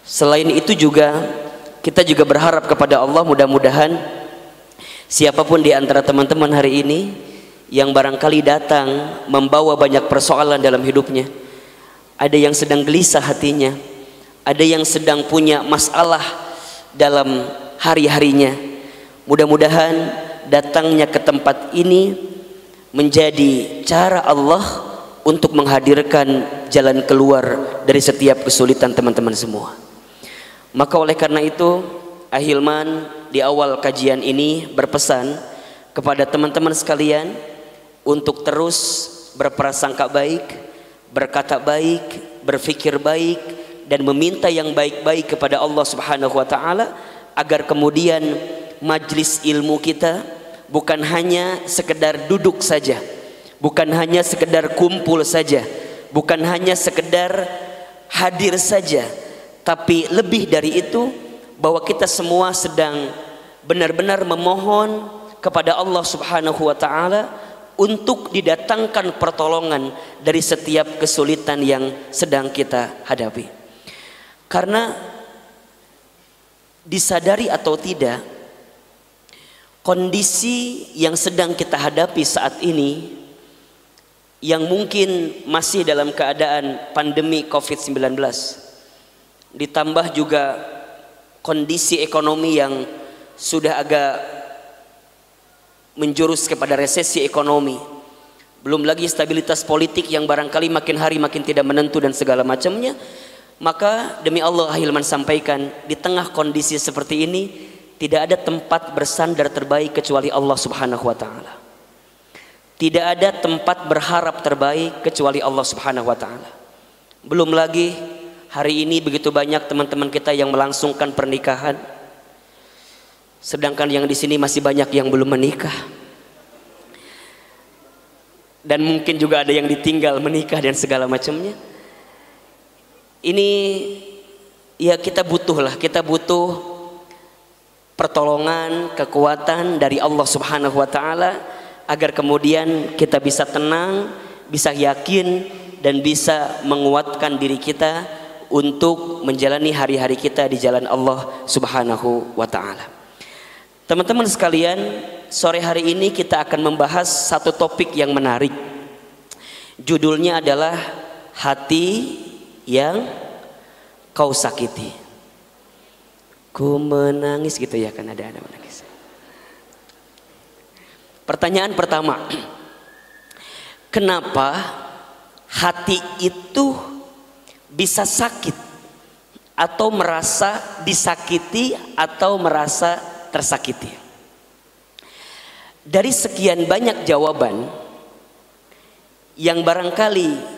Selain itu juga kita juga berharap kepada Allah, mudah-mudahan siapapun di antara teman-teman hari ini yang barangkali datang membawa banyak persoalan dalam hidupnya, ada yang sedang gelisah hatinya, ada yang sedang punya masalah dalam hari-harinya, mudah-mudahan datangnya ke tempat ini menjadi cara Allah untuk menghadirkan jalan keluar dari setiap kesulitan teman-teman semua. Maka oleh karena itu, Ahilman di awal kajian ini berpesan kepada teman-teman sekalian untuk terus berprasangka baik, berkata baik, berfikir baik, dan meminta yang baik-baik kepada Allah Subhanahu wa Ta'ala, agar kemudian majlis ilmu kita bukan hanya sekedar duduk saja, bukan hanya sekedar kumpul saja, bukan hanya sekedar hadir saja, tapi lebih dari itu, bahwa kita semua sedang benar-benar memohon kepada Allah Subhanahu wa Ta'ala untuk didatangkan pertolongan dari setiap kesulitan yang sedang kita hadapi. Karena disadari atau tidak, kondisi yang sedang kita hadapi saat ini, yang mungkin masih dalam keadaan pandemi COVID-19, ditambah juga kondisi ekonomi yang sudah agak menjurus kepada resesi ekonomi, belum lagi stabilitas politik yang barangkali makin hari makin tidak menentu dan segala macamnya. Maka demi Allah, Ahilman sampaikan, di tengah kondisi seperti ini tidak ada tempat bersandar terbaik kecuali Allah Subhanahu wa Ta'ala. Tidak ada tempat berharap terbaik kecuali Allah Subhanahu wa Ta'ala. Belum lagi hari ini begitu banyak teman-teman kita yang melangsungkan pernikahan, sedangkan yang di sini masih banyak yang belum menikah, dan mungkin juga ada yang ditinggal menikah dan segala macamnya. Ini ya kita butuh pertolongan, kekuatan dari Allah Subhanahu wa Ta'ala, agar kemudian kita bisa tenang, bisa yakin, dan bisa menguatkan diri kita untuk menjalani hari-hari kita di jalan Allah Subhanahu wa Ta'ala. Teman-teman sekalian, sore hari ini kita akan membahas satu topik yang menarik. Judulnya adalah hati yang kau sakiti. Ku menangis, gitu ya, kan ada menangis. Pertanyaan pertama, kenapa hati itu bisa sakit atau merasa disakiti atau merasa tersakiti? Dari sekian banyak jawaban yang barangkali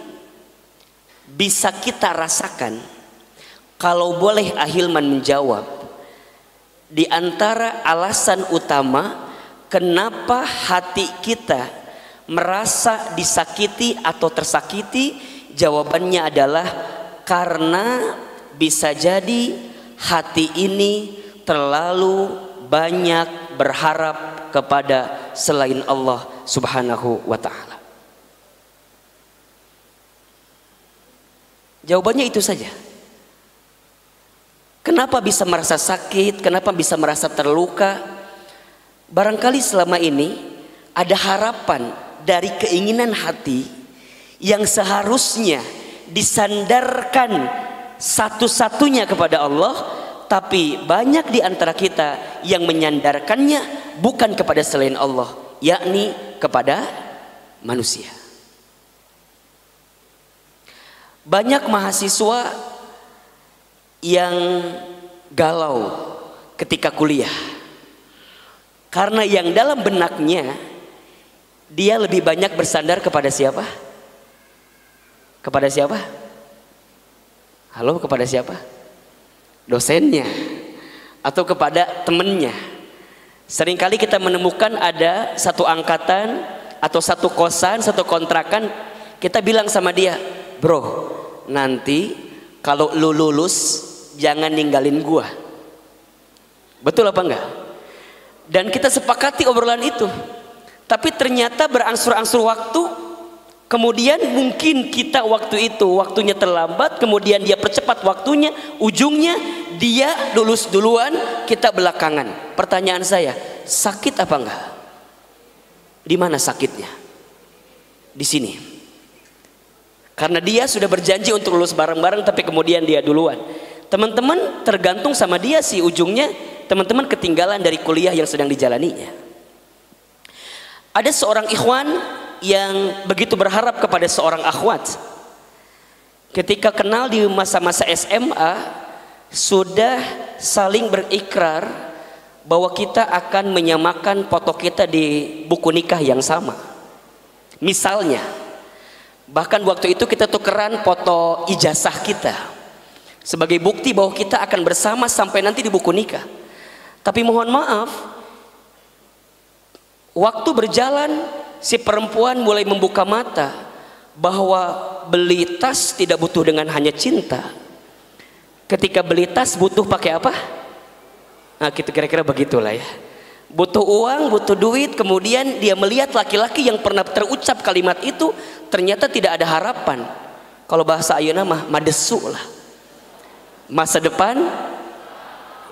bisa kita rasakan, kalau boleh Ahilman menjawab, di antara alasan utama kenapa hati kita merasa disakiti atau tersakiti, jawabannya adalah karena bisa jadi hati ini terlalu banyak berharap kepada selain Allah Subhanahu wa Ta'ala. Jawabannya itu saja. Kenapa bisa merasa sakit? Kenapa bisa merasa terluka? Barangkali selama ini ada harapan dari keinginan hati yang seharusnya disandarkan satu-satunya kepada Allah, tapi banyak di antara kita yang menyandarkannya bukan kepada selain Allah, yakni kepada manusia. Banyak mahasiswa yang galau ketika kuliah, karena yang dalam benaknya dia lebih banyak bersandar kepada siapa? Kepada siapa? Halo, kepada siapa? Dosennya atau kepada temennya. Seringkali kita menemukan ada satu angkatan atau satu kosan, satu kontrakan, kita bilang sama dia, bro, nanti kalau lu lulus jangan ninggalin gua. Betul apa enggak? Dan kita sepakati obrolan itu. Tapi ternyata berangsur-angsur waktu, Kemudian mungkin kita waktu itu waktunya terlambat, kemudian dia percepat waktunya, ujungnya dia lulus duluan, kita belakangan. Pertanyaan saya, sakit apa enggak? Di mana sakitnya? Di sini. Karena dia sudah berjanji untuk lulus bareng-bareng, tapi kemudian dia duluan. Teman-teman tergantung sama dia sih, ujungnya teman-teman ketinggalan dari kuliah yang sedang dijalaninya. Ada seorang ikhwan yang begitu berharap kepada seorang akhwat. Ketika kenal di masa-masa SMA, sudah saling berikrar bahwa kita akan menyamakan foto kita di buku nikah yang sama. Misalnya, bahkan waktu itu kita tukeran foto ijazah kita sebagai bukti bahwa kita akan bersama sampai nanti di buku nikah. Tapi mohon maaf, waktu berjalan, si perempuan mulai membuka mata bahwa beli tas tidak butuh dengan hanya cinta. Ketika beli tas butuh pakai apa? Nah gitu, kira-kira begitulah ya. Butuh uang, butuh duit. Kemudian dia melihat laki-laki yang pernah terucap kalimat itu ternyata tidak ada harapan. Kalau bahasa ayeuna mah madesu lah, masa depan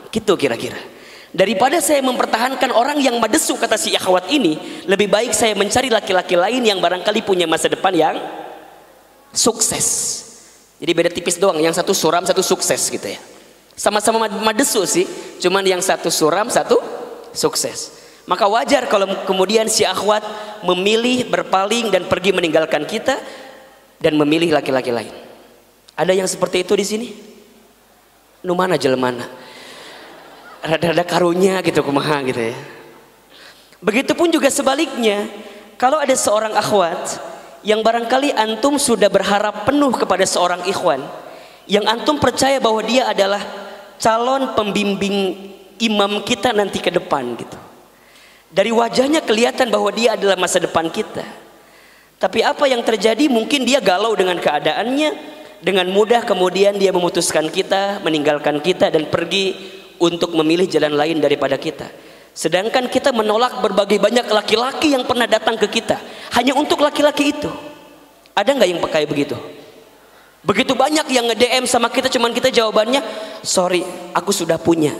gitu kira-kira. Daripada saya mempertahankan orang yang madesu, kata si akhwat ini, lebih baik saya mencari laki-laki lain yang barangkali punya masa depan yang sukses. Jadi beda tipis doang, yang satu suram, satu sukses gitu ya. Sama-sama madesu sih, cuman yang satu suram, satu sukses. Maka wajar kalau kemudian si akhwat memilih berpaling dan pergi meninggalkan kita dan memilih laki-laki lain. Ada yang seperti itu di sini? Nu mana jelemana? Rada-rada karunya gitu, kumaha gitu ya. Begitupun juga sebaliknya, kalau ada seorang akhwat yang barangkali antum sudah berharap penuh kepada seorang ikhwan, yang antum percaya bahwa dia adalah calon pembimbing imam kita nanti ke depan gitu. Dari wajahnya kelihatan bahwa dia adalah masa depan kita. Tapi apa yang terjadi? Mungkin dia galau dengan keadaannya, dengan mudah kemudian dia memutuskan kita, meninggalkan kita dan pergi untuk memilih jalan lain daripada kita. Sedangkan kita menolak berbagai banyak laki-laki yang pernah datang ke kita hanya untuk laki-laki itu. Ada nggak yang pakai begitu? Begitu banyak yang nge-DM sama kita, cuman kita jawabannya, sorry, aku sudah punya.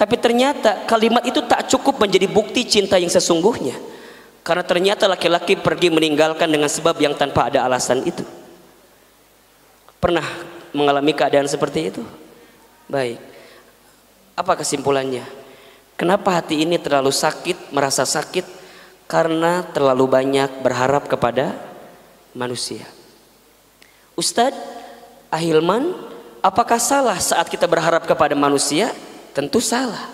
Tapi ternyata kalimat itu tak cukup menjadi bukti cinta yang sesungguhnya. Karena ternyata laki-laki pergi meninggalkan dengan sebab yang tanpa ada alasan itu. Pernah mengalami keadaan seperti itu? Baik. Apa kesimpulannya? Kenapa hati ini terlalu sakit, merasa sakit? Karena terlalu banyak berharap kepada manusia. Ustadz Ahilman, apakah salah saat kita berharap kepada manusia? Tentu salah.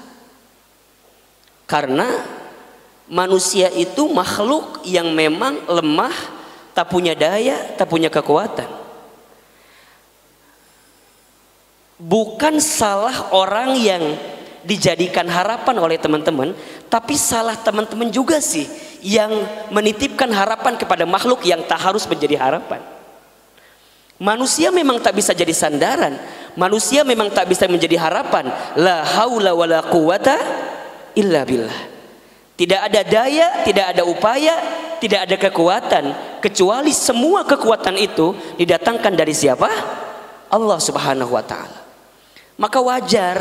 Karena manusia itu makhluk yang memang lemah, tak punya daya, tak punya kekuatan. Bukan salah orang yang dijadikan harapan oleh teman-teman, tapi salah teman-teman juga sih yang menitipkan harapan kepada makhluk yang tak harus menjadi harapan. Manusia memang tak bisa jadi sandaran, manusia memang tak bisa menjadi harapan. La haula wala quwata illa billah. Tidak ada daya, tidak ada upaya, tidak ada kekuatan, kecuali semua kekuatan itu didatangkan dari siapa? Allah Subhanahu wa ta'ala. Maka wajar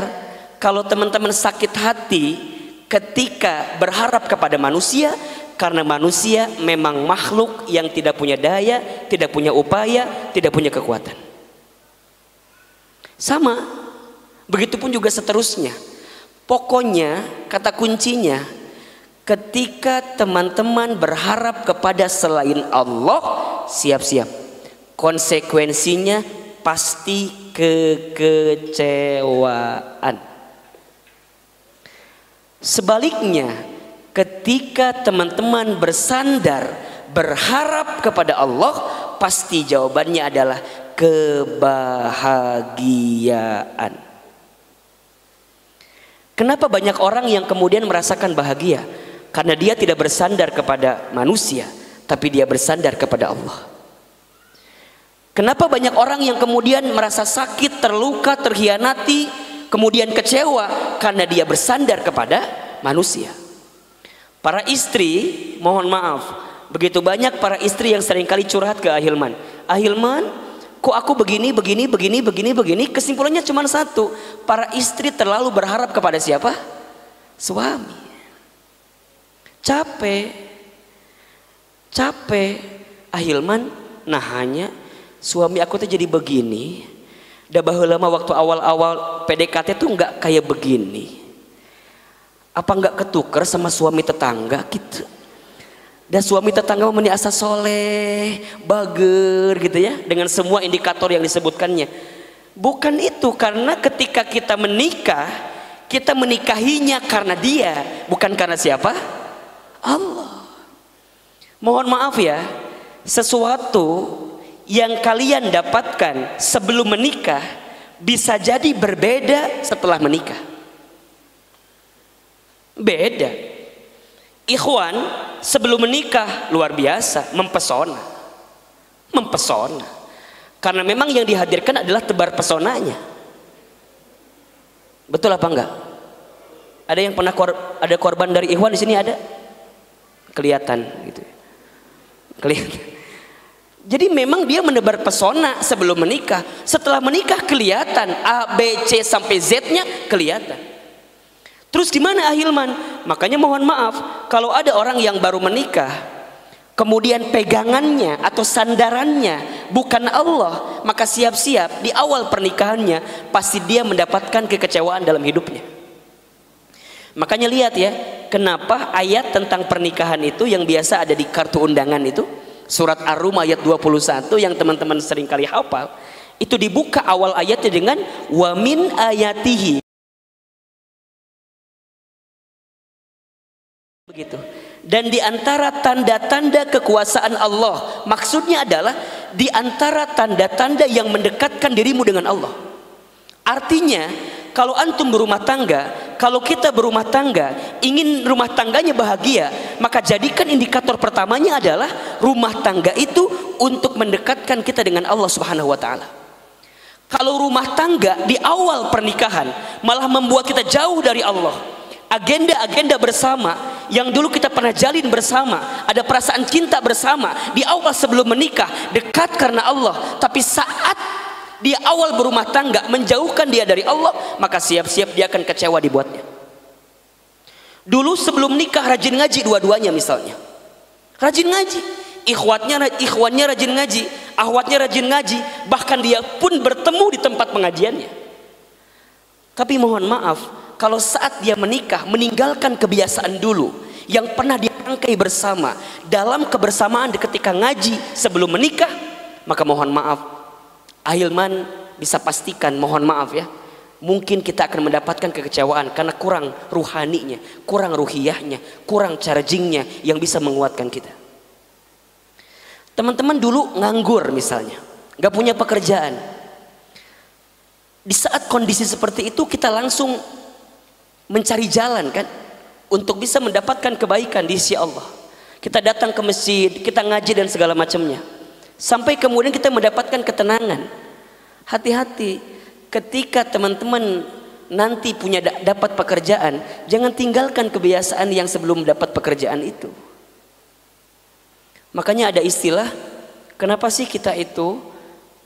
kalau teman-teman sakit hati ketika berharap kepada manusia, karena manusia memang makhluk yang tidak punya daya, tidak punya upaya, tidak punya kekuatan. Sama, begitupun juga seterusnya. Pokoknya kata kuncinya, ketika teman-teman berharap kepada selain Allah, siap-siap konsekuensinya pasti kekecewaan. Sebaliknya, ketika teman-teman bersandar berharap kepada Allah, pasti jawabannya adalah kebahagiaan. Kenapa banyak orang yang kemudian merasakan bahagia? Karena dia tidak bersandar kepada manusia, tapi dia bersandar kepada Allah. Kenapa banyak orang yang kemudian merasa sakit, terluka, terhianati, kemudian kecewa? Karena dia bersandar kepada manusia. Para istri, mohon maaf, Begitu banyak para istri yang seringkali curhat ke Ahilman. Ahilman, kok aku begini. Kesimpulannya cuma satu, para istri terlalu berharap kepada siapa? Suami. Capek. Ahilman, nah hanya suami aku tuh jadi begini. Dah baheula mah waktu awal-awal PDKT tuh nggak kayak begini. Apa nggak ketuker sama suami tetangga gitu? Dan suami tetangga meni asa soleh, bager gitu ya, dengan semua indikator yang disebutkannya. Bukan itu, karena ketika kita menikah, kita menikahinya karena dia, bukan karena siapa? Allah. Mohon maaf ya, sesuatu yang kalian dapatkan sebelum menikah bisa jadi berbeda setelah menikah. Beda. Ikhwan sebelum menikah luar biasa, mempesona. Karena memang yang dihadirkan adalah tebar pesonanya. Betul apa enggak? Ada yang pernah ada korban dari ikhwan di sini ada? Kelihatan gitu. Kelihatan. Jadi memang dia menebar pesona sebelum menikah. Setelah menikah kelihatan A, B, C sampai Z-nya kelihatan. Terus gimana Ahilman? Makanya mohon maaf, kalau ada orang yang baru menikah, kemudian pegangannya atau sandarannya bukan Allah, maka siap-siap di awal pernikahannya pasti dia mendapatkan kekecewaan dalam hidupnya. Makanya lihat ya, kenapa ayat tentang pernikahan itu yang biasa ada di kartu undangan itu, surat Ar-Rum ayat 21 yang teman-teman sering kali hafal, itu dibuka awal ayatnya dengan wa min ayatihi. Begitu. Dan di antara tanda-tanda kekuasaan Allah, maksudnya adalah di antara tanda-tanda yang mendekatkan dirimu dengan Allah. Artinya, kalau antum berumah tangga, kalau kita berumah tangga, ingin rumah tangganya bahagia, maka jadikan indikator pertamanya adalah rumah tangga itu untuk mendekatkan kita dengan Allah Subhanahu wa taala. Kalau rumah tangga di awal pernikahan malah membuat kita jauh dari Allah, agenda-agenda bersama yang dulu kita pernah jalin bersama, ada perasaan cinta bersama di awal sebelum menikah, dekat karena Allah, tapi saat di awal berumah tangga menjauhkan dia dari Allah, maka siap-siap dia akan kecewa dibuatnya. Dulu sebelum nikah rajin ngaji dua-duanya, misalnya rajin ngaji, ikhwannya rajin ngaji, akhwatnya rajin ngaji, bahkan dia pun bertemu di tempat pengajiannya. Tapi mohon maaf, kalau saat dia menikah meninggalkan kebiasaan dulu yang pernah dirangkai bersama dalam kebersamaan ketika ngaji sebelum menikah, maka mohon maaf, Ahilman bisa pastikan, mohon maaf ya, mungkin kita akan mendapatkan kekecewaan karena kurang ruhaninya, kurang ruhiyahnya, kurang chargingnya yang bisa menguatkan kita. Teman-teman dulu nganggur misalnya, gak punya pekerjaan. Di saat kondisi seperti itu kita langsung mencari jalan kan untuk bisa mendapatkan kebaikan di sisi Allah. Kita datang ke masjid, kita ngaji dan segala macamnya, sampai kemudian kita mendapatkan ketenangan. Hati-hati ketika teman-teman nanti punya dapat pekerjaan, jangan tinggalkan kebiasaan yang sebelum dapat pekerjaan itu. Makanya ada istilah, kenapa sih kita itu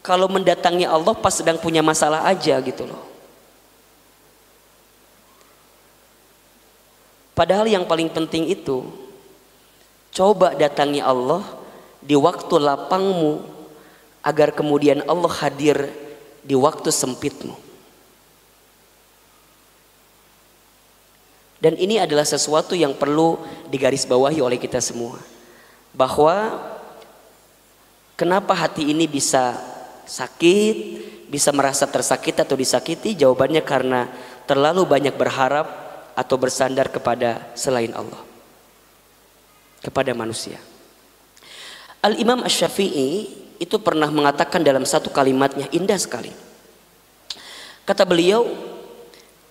kalau mendatangi Allah pas sedang punya masalah aja gitu loh. Padahal yang paling penting itu, coba datangi Allah di waktu lapangmu, agar kemudian Allah hadir di waktu sempitmu. Dan ini adalah sesuatu yang perlu digarisbawahi oleh kita semua, bahwa kenapa hati ini bisa sakit, bisa merasa tersakiti atau disakiti? Jawabannya karena terlalu banyak berharap atau bersandar kepada selain Allah, kepada manusia. Al-Imam Asy-Syafi'i itu pernah mengatakan dalam satu kalimatnya, indah sekali. Kata beliau,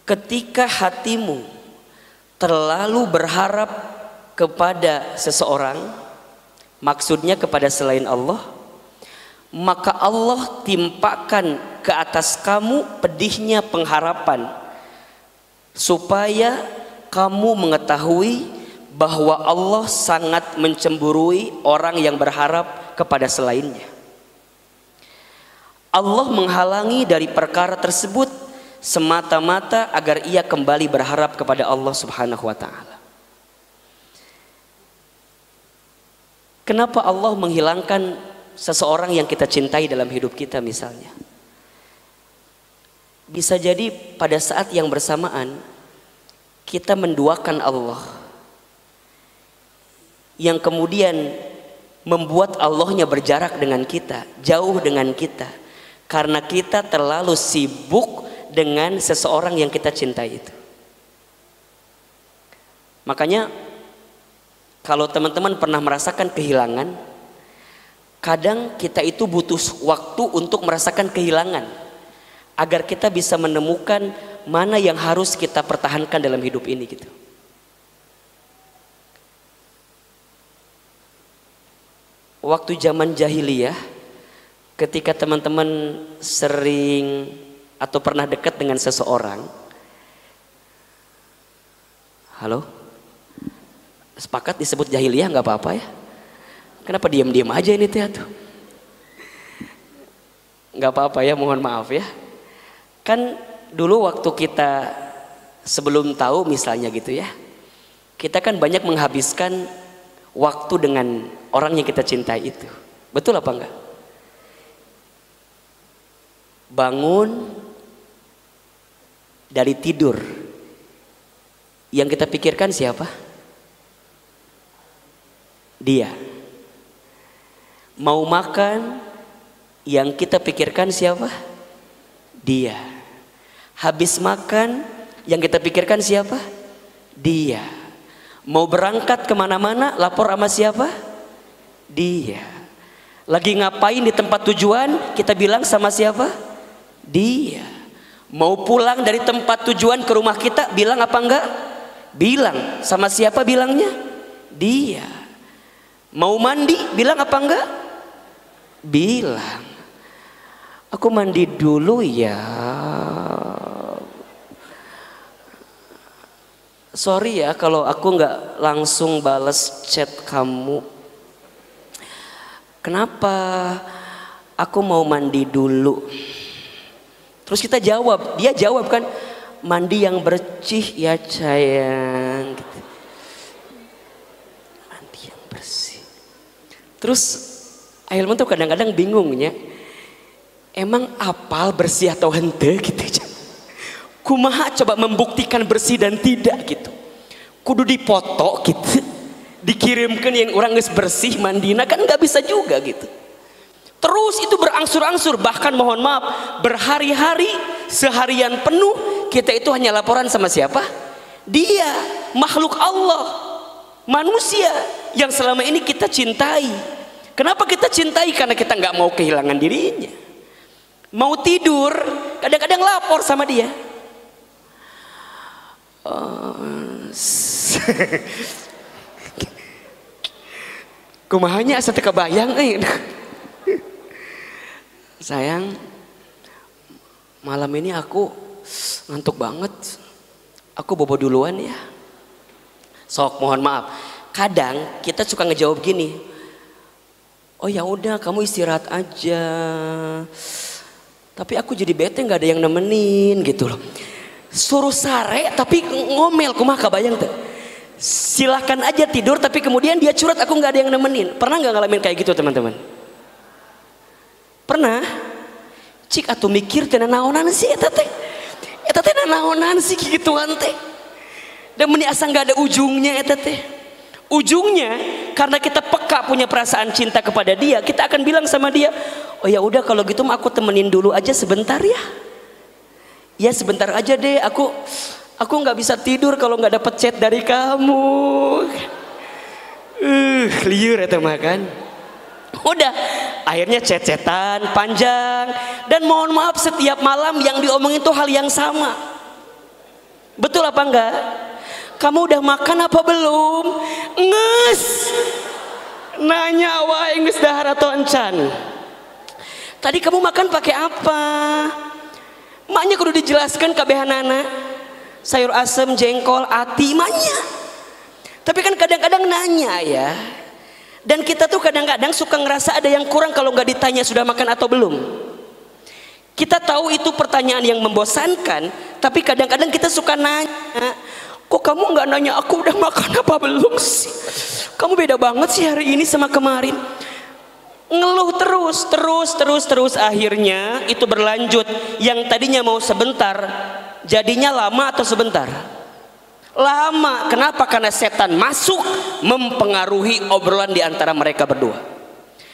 ketika hatimu terlalu berharap kepada seseorang, maksudnya kepada selain Allah, maka Allah timpakan ke atas kamu pedihnya pengharapan, supaya kamu mengetahui bahwa Allah sangat mencemburui orang yang berharap kepada selainnya. Allah menghalangi dari perkara tersebut semata-mata agar ia kembali berharap kepada Allah Subhanahu wa taala. Kenapa Allah menghilangkan seseorang yang kita cintai dalam hidup kita misalnya? Bisa jadi pada saat yang bersamaan kita menduakan Allah, yang kemudian membuat Allahnya berjarak dengan kita, jauh dengan kita, karena kita terlalu sibuk dengan seseorang yang kita cintai itu. Makanya kalau teman-teman pernah merasakan kehilangan, kadang kita itu butuh waktu untuk merasakan kehilangan agar kita bisa menemukan mana yang harus kita pertahankan dalam hidup ini gitu. Waktu zaman jahiliyah, ketika teman-teman sering atau pernah dekat dengan seseorang, halo, sepakat disebut jahiliyah nggak apa-apa ya? Kenapa diam-diam aja ini tuh? Nggak apa-apa ya, mohon maaf ya. Kan dulu waktu kita sebelum tahu misalnya gitu ya, kita kan banyak menghabiskan waktu dengan orang yang kita cintai itu. Betul apa enggak? Bangun dari tidur, yang kita pikirkan siapa? Dia. Mau makan, yang kita pikirkan siapa? Dia. Habis makan, yang kita pikirkan siapa? Dia. Mau berangkat kemana-mana, lapor sama siapa? Dia. Lagi ngapain di tempat tujuan, kita bilang sama siapa? Dia. Mau pulang dari tempat tujuan ke rumah kita, bilang apa enggak? Bilang. Sama siapa bilangnya? Dia. Mau mandi, bilang apa enggak? Bilang. Aku mandi dulu ya. Sorry ya kalau aku nggak langsung balas chat kamu. Kenapa? Aku mau mandi dulu. Terus kita jawab, dia jawab kan, mandi yang bersih ya sayang. Gitu. Mandi yang bersih. Terus Ailman tuh kadang-kadang bingungnya, emang apal bersih atau hente gitu aja. Kumaha coba membuktikan bersih dan tidak gitu. Kudu dipoto gitu, dikirimkan yang orang geus bersih mandina kan nggak bisa juga gitu. Terus itu berangsur-angsur, bahkan mohon maaf berhari-hari, seharian penuh kita itu hanya laporan sama siapa? Dia, makhluk Allah, manusia yang selama ini kita cintai. Kenapa kita cintai? Karena kita nggak mau kehilangan dirinya. Mau tidur, kadang-kadang lapor sama dia. Kumahanya asa teu kabayang sayang, malam ini aku ngantuk banget. Aku bobo duluan ya. Sok, mohon maaf. Kadang kita suka ngejawab gini. Oh ya udah, kamu istirahat aja. Tapi aku jadi bete nggak ada yang nemenin gitu loh. Suruh sare tapi ngomel, kumaha kabayang tuh. Silahkan aja tidur tapi kemudian dia curhat aku nggak ada yang nemenin. Pernah nggak ngalamin kayak gitu teman-teman? Pernah? Cik atuh mikir teh naonan sih eta teh. Eta teh naonan sih gituan teh. Dan meni asa nggak ada ujungnya eta teh. Ujungnya karena kita peka punya perasaan cinta kepada dia, kita akan bilang sama dia, oh ya udah kalau gitu mah aku temenin dulu aja sebentar ya. Ya sebentar aja deh, aku nggak bisa tidur kalau nggak dapet chat dari kamu. Liur eta mah kan. Udah, akhirnya chat-chatan panjang dan mohon maaf setiap malam yang diomongin itu hal yang sama. Betul apa enggak? Kamu udah makan apa belum? Nges. Nanya wae geus dahar atau encan. Tadi kamu makan pakai apa? Maknya kudu dijelaskan kabehanana. Sayur asem, jengkol, ati, maknya. Tapi kan kadang-kadang nanya ya. Dan kita tuh kadang-kadang suka ngerasa ada yang kurang kalau nggak ditanya sudah makan atau belum. Kita tahu itu pertanyaan yang membosankan, tapi kadang-kadang kita suka nanya, kok kamu nggak nanya aku udah makan apa belum sih? Kamu beda banget sih hari ini sama kemarin. Ngeluh terus, akhirnya itu berlanjut. Yang tadinya mau sebentar, jadinya lama atau sebentar? Lama. Kenapa? Karena setan masuk mempengaruhi obrolan di antara mereka berdua.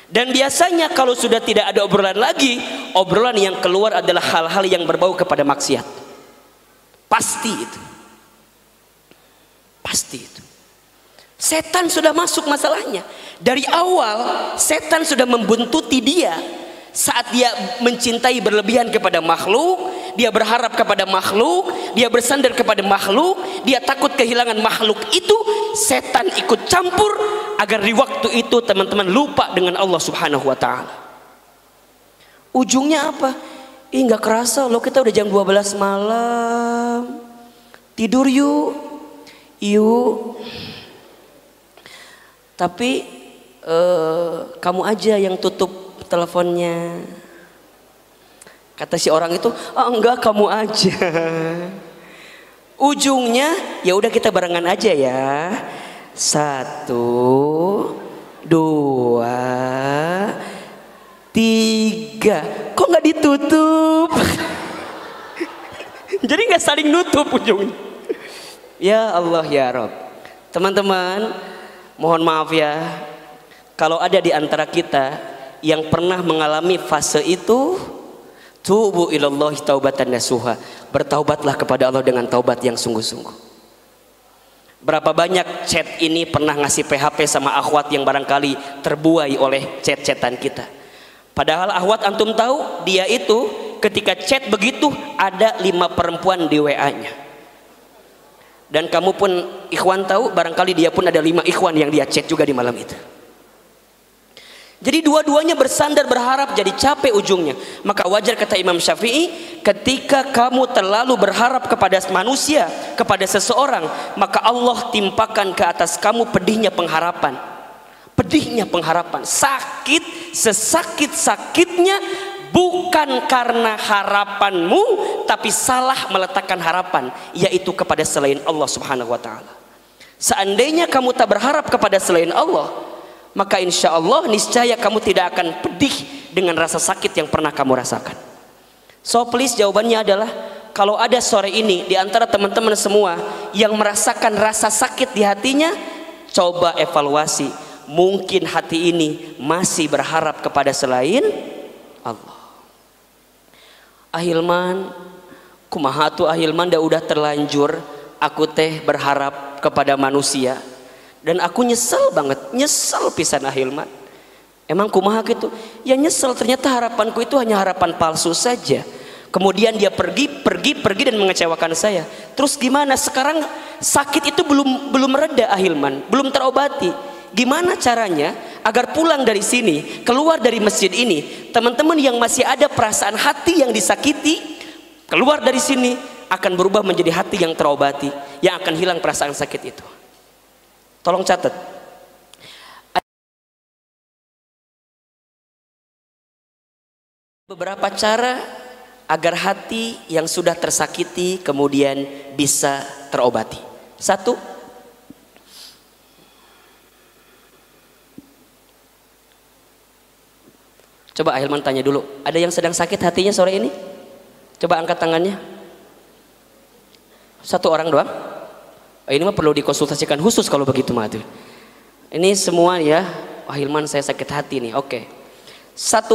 Dan biasanya kalau sudah tidak ada obrolan lagi, obrolan yang keluar adalah hal-hal yang berbau kepada maksiat. Pasti itu. Pasti itu. Setan sudah masuk masalahnya. Dari awal setan sudah membuntuti dia. Saat dia mencintai berlebihan kepada makhluk, dia berharap kepada makhluk, dia bersandar kepada makhluk, dia takut kehilangan makhluk itu, setan ikut campur agar di waktu itu teman-teman lupa dengan Allah Subhanahu wa taala. Ujungnya apa? Nggak kerasa loh, kita udah jam 12 malam. Tidur yuk. Yuk. Tapi kamu aja yang tutup teleponnya. Kata si orang itu, enggak, kamu aja. Ujungnya ya udah kita barengan aja ya. 1, 2, 3. Kok nggak ditutup? Jadi nggak saling nutup ujungnya. Ya Allah ya Rob. Teman-teman, mohon maaf ya, kalau ada di antara kita yang pernah mengalami fase itu, tubu ilallahi taubatan nasuha, bertaubatlah kepada Allah dengan taubat yang sungguh-sungguh. Berapa banyak chat ini pernah ngasih PHP sama akhwat yang barangkali terbuai oleh chat-chatan kita. Padahal akhwat antum tahu, dia itu ketika chat begitu ada 5 perempuan di WA-nya. Dan kamu pun ikhwan tahu, barangkali dia pun ada 5 ikhwan yang dia chat juga di malam itu. Jadi dua-duanya bersandar berharap, jadi capek ujungnya. Maka wajar kata Imam Syafi'i, ketika kamu terlalu berharap kepada manusia, kepada seseorang, maka Allah timpakan ke atas kamu pedihnya pengharapan. Pedihnya pengharapan, sakit, sesakit-sakitnya, bukan karena harapanmu, tapi salah meletakkan harapan, yaitu kepada selain Allah Subhanahu wa taala. Seandainya kamu tak berharap kepada selain Allah, maka insya Allah niscaya kamu tidak akan pedih dengan rasa sakit yang pernah kamu rasakan. So please, jawabannya adalah, kalau ada sore ini di antara teman-teman semua yang merasakan rasa sakit di hatinya, coba evaluasi, mungkin hati ini masih berharap kepada selain Allah. Ahilman, kumaha tuh Ahilman, dah udah terlanjur aku teh berharap kepada manusia. Dan aku nyesel banget, nyesel pisan Ahilman. Emang kumaha gitu? Ya nyesel, ternyata harapanku itu hanya harapan palsu saja. Kemudian dia pergi dan mengecewakan saya. Terus gimana? Sekarang sakit itu belum reda Ahilman, belum terobati. Gimana caranya agar pulang dari sini, keluar dari masjid ini, teman-teman yang masih ada perasaan hati yang disakiti, keluar dari sini akan berubah menjadi hati yang terobati, yang akan hilang perasaan sakit itu. Tolong catat. Beberapa cara agar hati yang sudah tersakiti kemudian bisa terobati. 1, coba Ahilman tanya dulu, ada yang sedang sakit hatinya sore ini? Coba angkat tangannya. 1 orang doang? Ini mah perlu dikonsultasikan khusus kalau begitu mah tuh. Ini semua ya, Ahilman saya sakit hati nih. Oke. 1,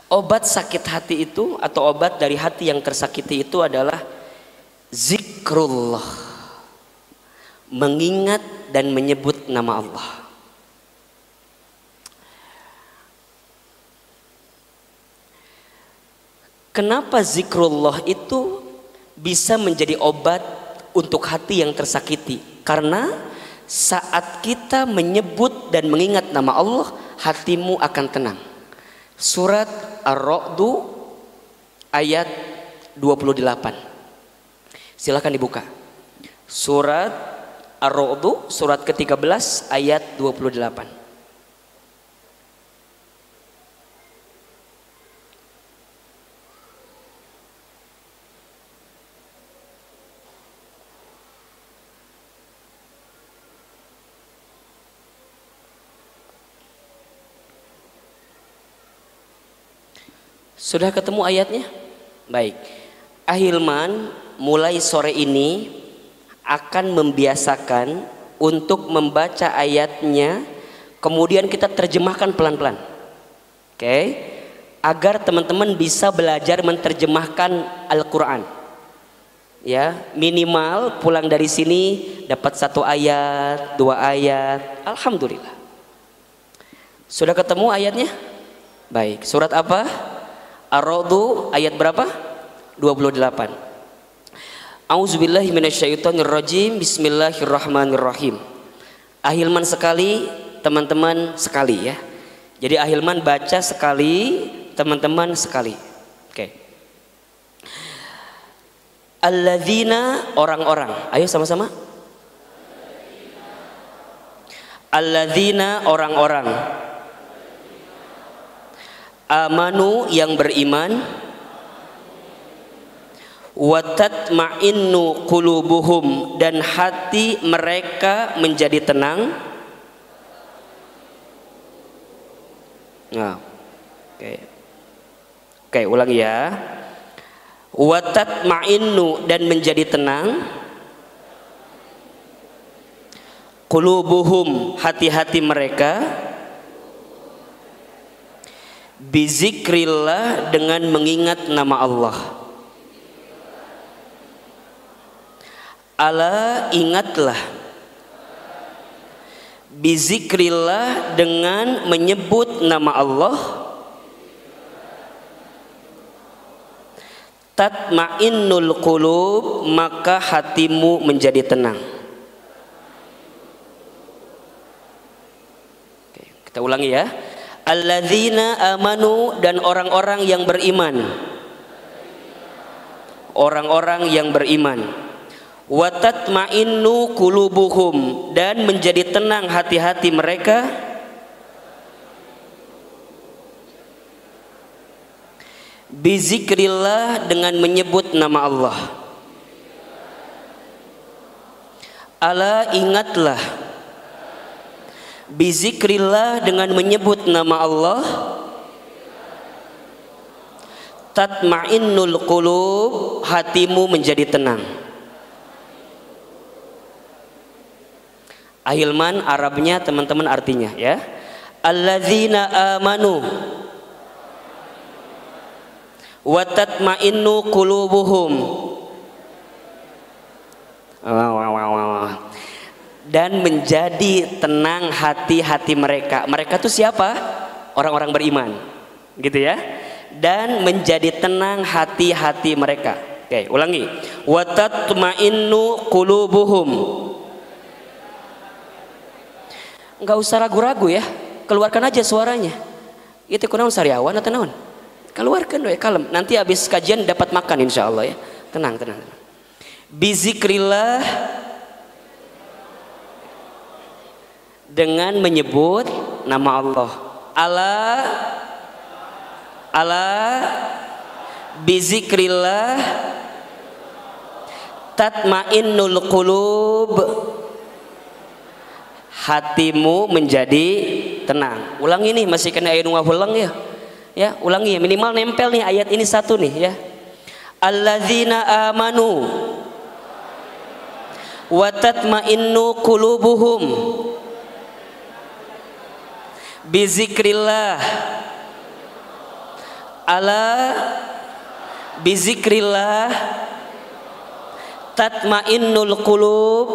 obat sakit hati itu atau obat dari hati yang tersakiti itu adalah zikrullah, mengingat dan menyebut nama Allah. Kenapa zikrullah itu bisa menjadi obat untuk hati yang tersakiti? Karena saat kita menyebut dan mengingat nama Allah, hatimu akan tenang. Surat Ar-Ra'du ayat 28. Silakan dibuka. Surat Ar-Ra'd surat ke-13 ayat 28. Sudah ketemu ayatnya? Baik. Ahilman mulai sore ini akan membiasakan untuk membaca ayatnya, kemudian kita terjemahkan pelan-pelan. Oke? Agar teman-teman bisa belajar menerjemahkan Al-Quran. Ya, minimal pulang dari sini dapat 1 ayat, 2 ayat. Alhamdulillah. Sudah ketemu ayatnya? Baik. Surat apa? Ar-Ra'd ayat berapa? 28. A'udzubillahi minasyaitonirrajim. Bismillahirrahmanirrahim. Ahilman sekali, teman-teman sekali ya. Jadi ahilman baca sekali, teman-teman sekali. Oke. Alladzina, orang-orang. Ayo sama-sama. Alladzina, orang-orang. Amanu, yang beriman. Wa tatma'innu qulubuhum, dan hati mereka menjadi tenang. Nah, oke, ulangi ya. Wa tatma'innu, dan menjadi tenang. Qulubuhum, hati-hati mereka. Bizikrillah, dengan mengingat nama Allah. Ala, ingatlah. Bizikrillah, dengan menyebut nama Allah. Tatma'innul qulub, maka hatimu menjadi tenang. Oke, kita ulangi ya. Alladzina amanu, dan orang-orang yang beriman. Orang-orang yang beriman. Wa tatma'innu qulubuhum, dan menjadi tenang hati-hati mereka. Bizikrillah, dengan menyebut nama Allah. Ala, ingatlah. Bizikrillah, dengan menyebut nama Allah. Tatma'innul qulub, hatimu menjadi tenang. Ahilman Arabnya teman-teman artinya ya. Alladzina amanu wa tatma'innu qulubuhum, dan menjadi tenang hati-hati mereka. Mereka itu siapa? Orang-orang beriman, gitu ya. Dan menjadi tenang hati-hati mereka. Oke, ulangi. Wa tatma'innu qulubuhum. Enggak usah ragu-ragu ya. Keluarkan aja suaranya. Itu kunaon sariawan atau naon? Keluarkan doa kalem. Nanti habis kajian dapat makan insyaallah ya. Tenang. Bizikrillah, dengan menyebut nama Allah. Ala bizikrillah tatma'innul qulub, hatimu menjadi tenang. Ulangi nih, masih kena ayat ulang ya. Ya, ulangi ya, minimal nempel nih ayat ini satu nih ya. Alladzina amanu wa tatma'innu qulubuhum bizikrillah. Ala bizikrillah tatma'innul qulub.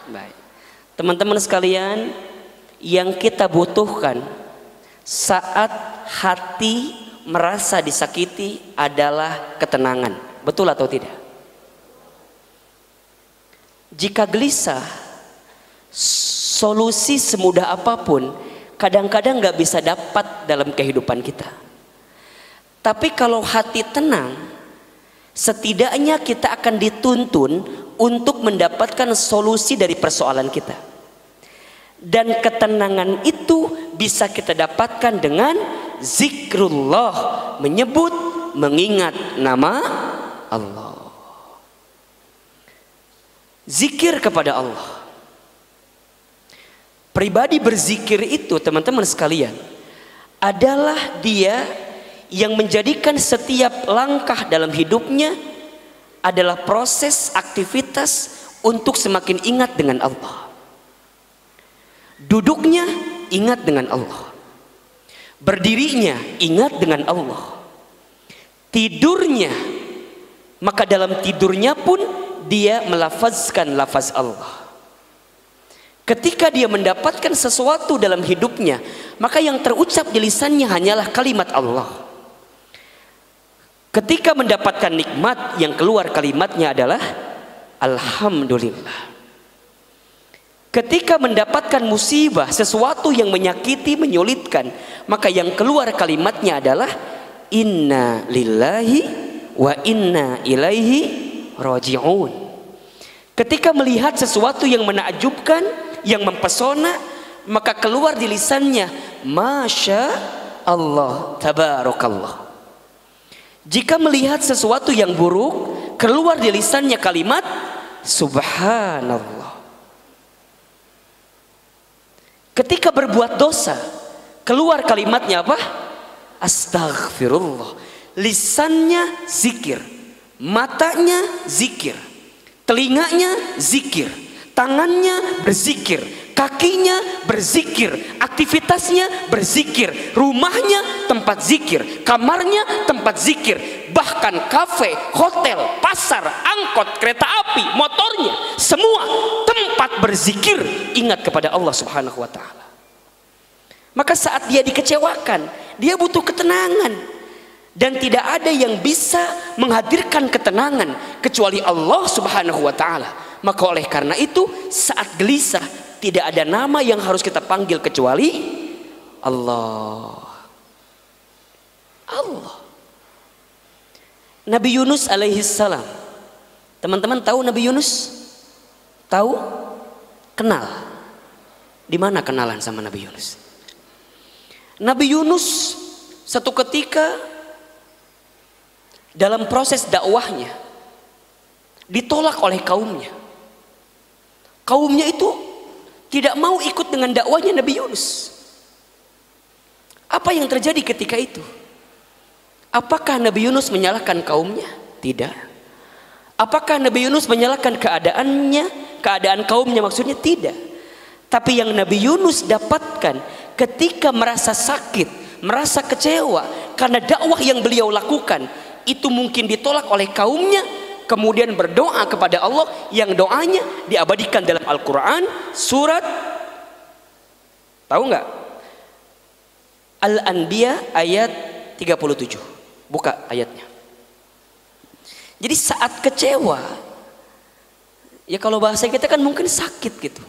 Baik. Teman-teman sekalian, yang kita butuhkan saat hati merasa disakiti adalah ketenangan. Betul atau tidak? Jika gelisah, solusi semudah apapun kadang-kadang gak bisa dapat dalam kehidupan kita. Tapi kalau hati tenang, setidaknya kita akan dituntun untuk mendapatkan solusi dari persoalan kita. Dan ketenangan itu bisa kita dapatkan dengan zikrullah, menyebut, mengingat nama Allah. Zikir kepada Allah. Pribadi berzikir itu, teman-teman sekalian, adalah dia yang menjadikan setiap langkah dalam hidupnya adalah proses aktivitas untuk semakin ingat dengan Allah. Duduknya ingat dengan Allah, berdirinya ingat dengan Allah, tidurnya maka dalam tidurnya pun dia melafazkan lafaz Allah. Ketika dia mendapatkan sesuatu dalam hidupnya, maka yang terucap di lisannya hanyalah kalimat Allah. Ketika mendapatkan nikmat, yang keluar kalimatnya adalah alhamdulillah. Ketika mendapatkan musibah, sesuatu yang menyakiti, menyulitkan, maka yang keluar kalimatnya adalah inna lillahi wa inna ilaihi raji'un. Ketika melihat sesuatu yang menakjubkan, yang mempesona, maka keluar di lisannya masya Allah, tabarakallah. Jika melihat sesuatu yang buruk, keluar di lisannya kalimat subhanallah. Ketika berbuat dosa, keluar kalimatnya apa? Astaghfirullah. Lisannya zikir, matanya zikir, telinganya zikir, tangannya berzikir, kakinya berzikir, aktivitasnya berzikir, rumahnya tempat zikir, kamarnya tempat zikir, bahkan kafe, hotel, pasar, angkot, kereta api, motornya, semua tempat berzikir, ingat kepada Allah Subhanahu wa taala. Maka saat dia dikecewakan, dia butuh ketenangan, dan tidak ada yang bisa menghadirkan ketenangan kecuali Allah Subhanahu wa taala. Maka oleh karena itu, saat gelisah tidak ada nama yang harus kita panggil kecuali Allah. Allah. Nabi Yunus alaihissalam. Teman-teman tahu Nabi Yunus? Tahu? Kenal? Di mana kenalan sama Nabi Yunus? Nabi Yunus satu ketika dalam proses dakwahnya ditolak oleh kaumnya. Kaumnya itu tidak mau ikut dengan dakwahnya Nabi Yunus. Apa yang terjadi ketika itu? Apakah Nabi Yunus menyalahkan kaumnya? Tidak. Apakah Nabi Yunus menyalahkan keadaannya, keadaan kaumnya maksudnya? Tidak. Tapi yang Nabi Yunus dapatkan ketika merasa sakit, merasa kecewa karena dakwah yang beliau lakukan itu mungkin ditolak oleh kaumnya, kemudian berdoa kepada Allah yang doanya diabadikan dalam Al-Quran, surat, tahu nggak? Al-Anbiya ayat 37. Buka ayatnya. Jadi saat kecewa, ya kalau bahasa kita kan mungkin sakit gitu.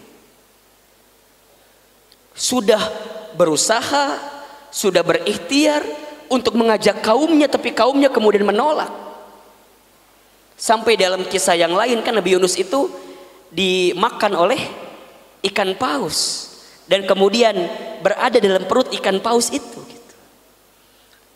Sudah berusaha, sudah berikhtiar untuk mengajak kaumnya, tapi kaumnya kemudian menolak. Sampai dalam kisah yang lain kan Nabi Yunus itu dimakan oleh ikan paus dan kemudian berada dalam perut ikan paus itu gitu.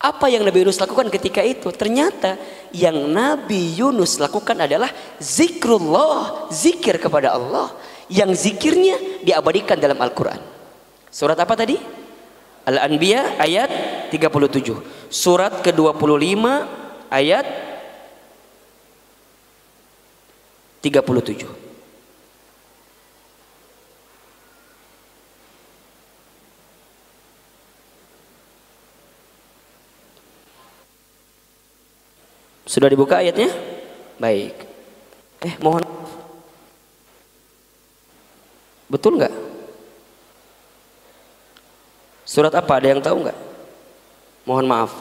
Apa yang Nabi Yunus lakukan ketika itu? Ternyata yang Nabi Yunus lakukan adalah zikrullah, zikir kepada Allah, yang zikirnya diabadikan dalam Al-Quran. Surat apa tadi? Al-Anbiya ayat 37. Surat ke-25 ayat 37. Sudah dibuka ayatnya? Baik. Mohon. Betul nggak? Surat apa? Ada yang tahu nggak? Mohon maaf.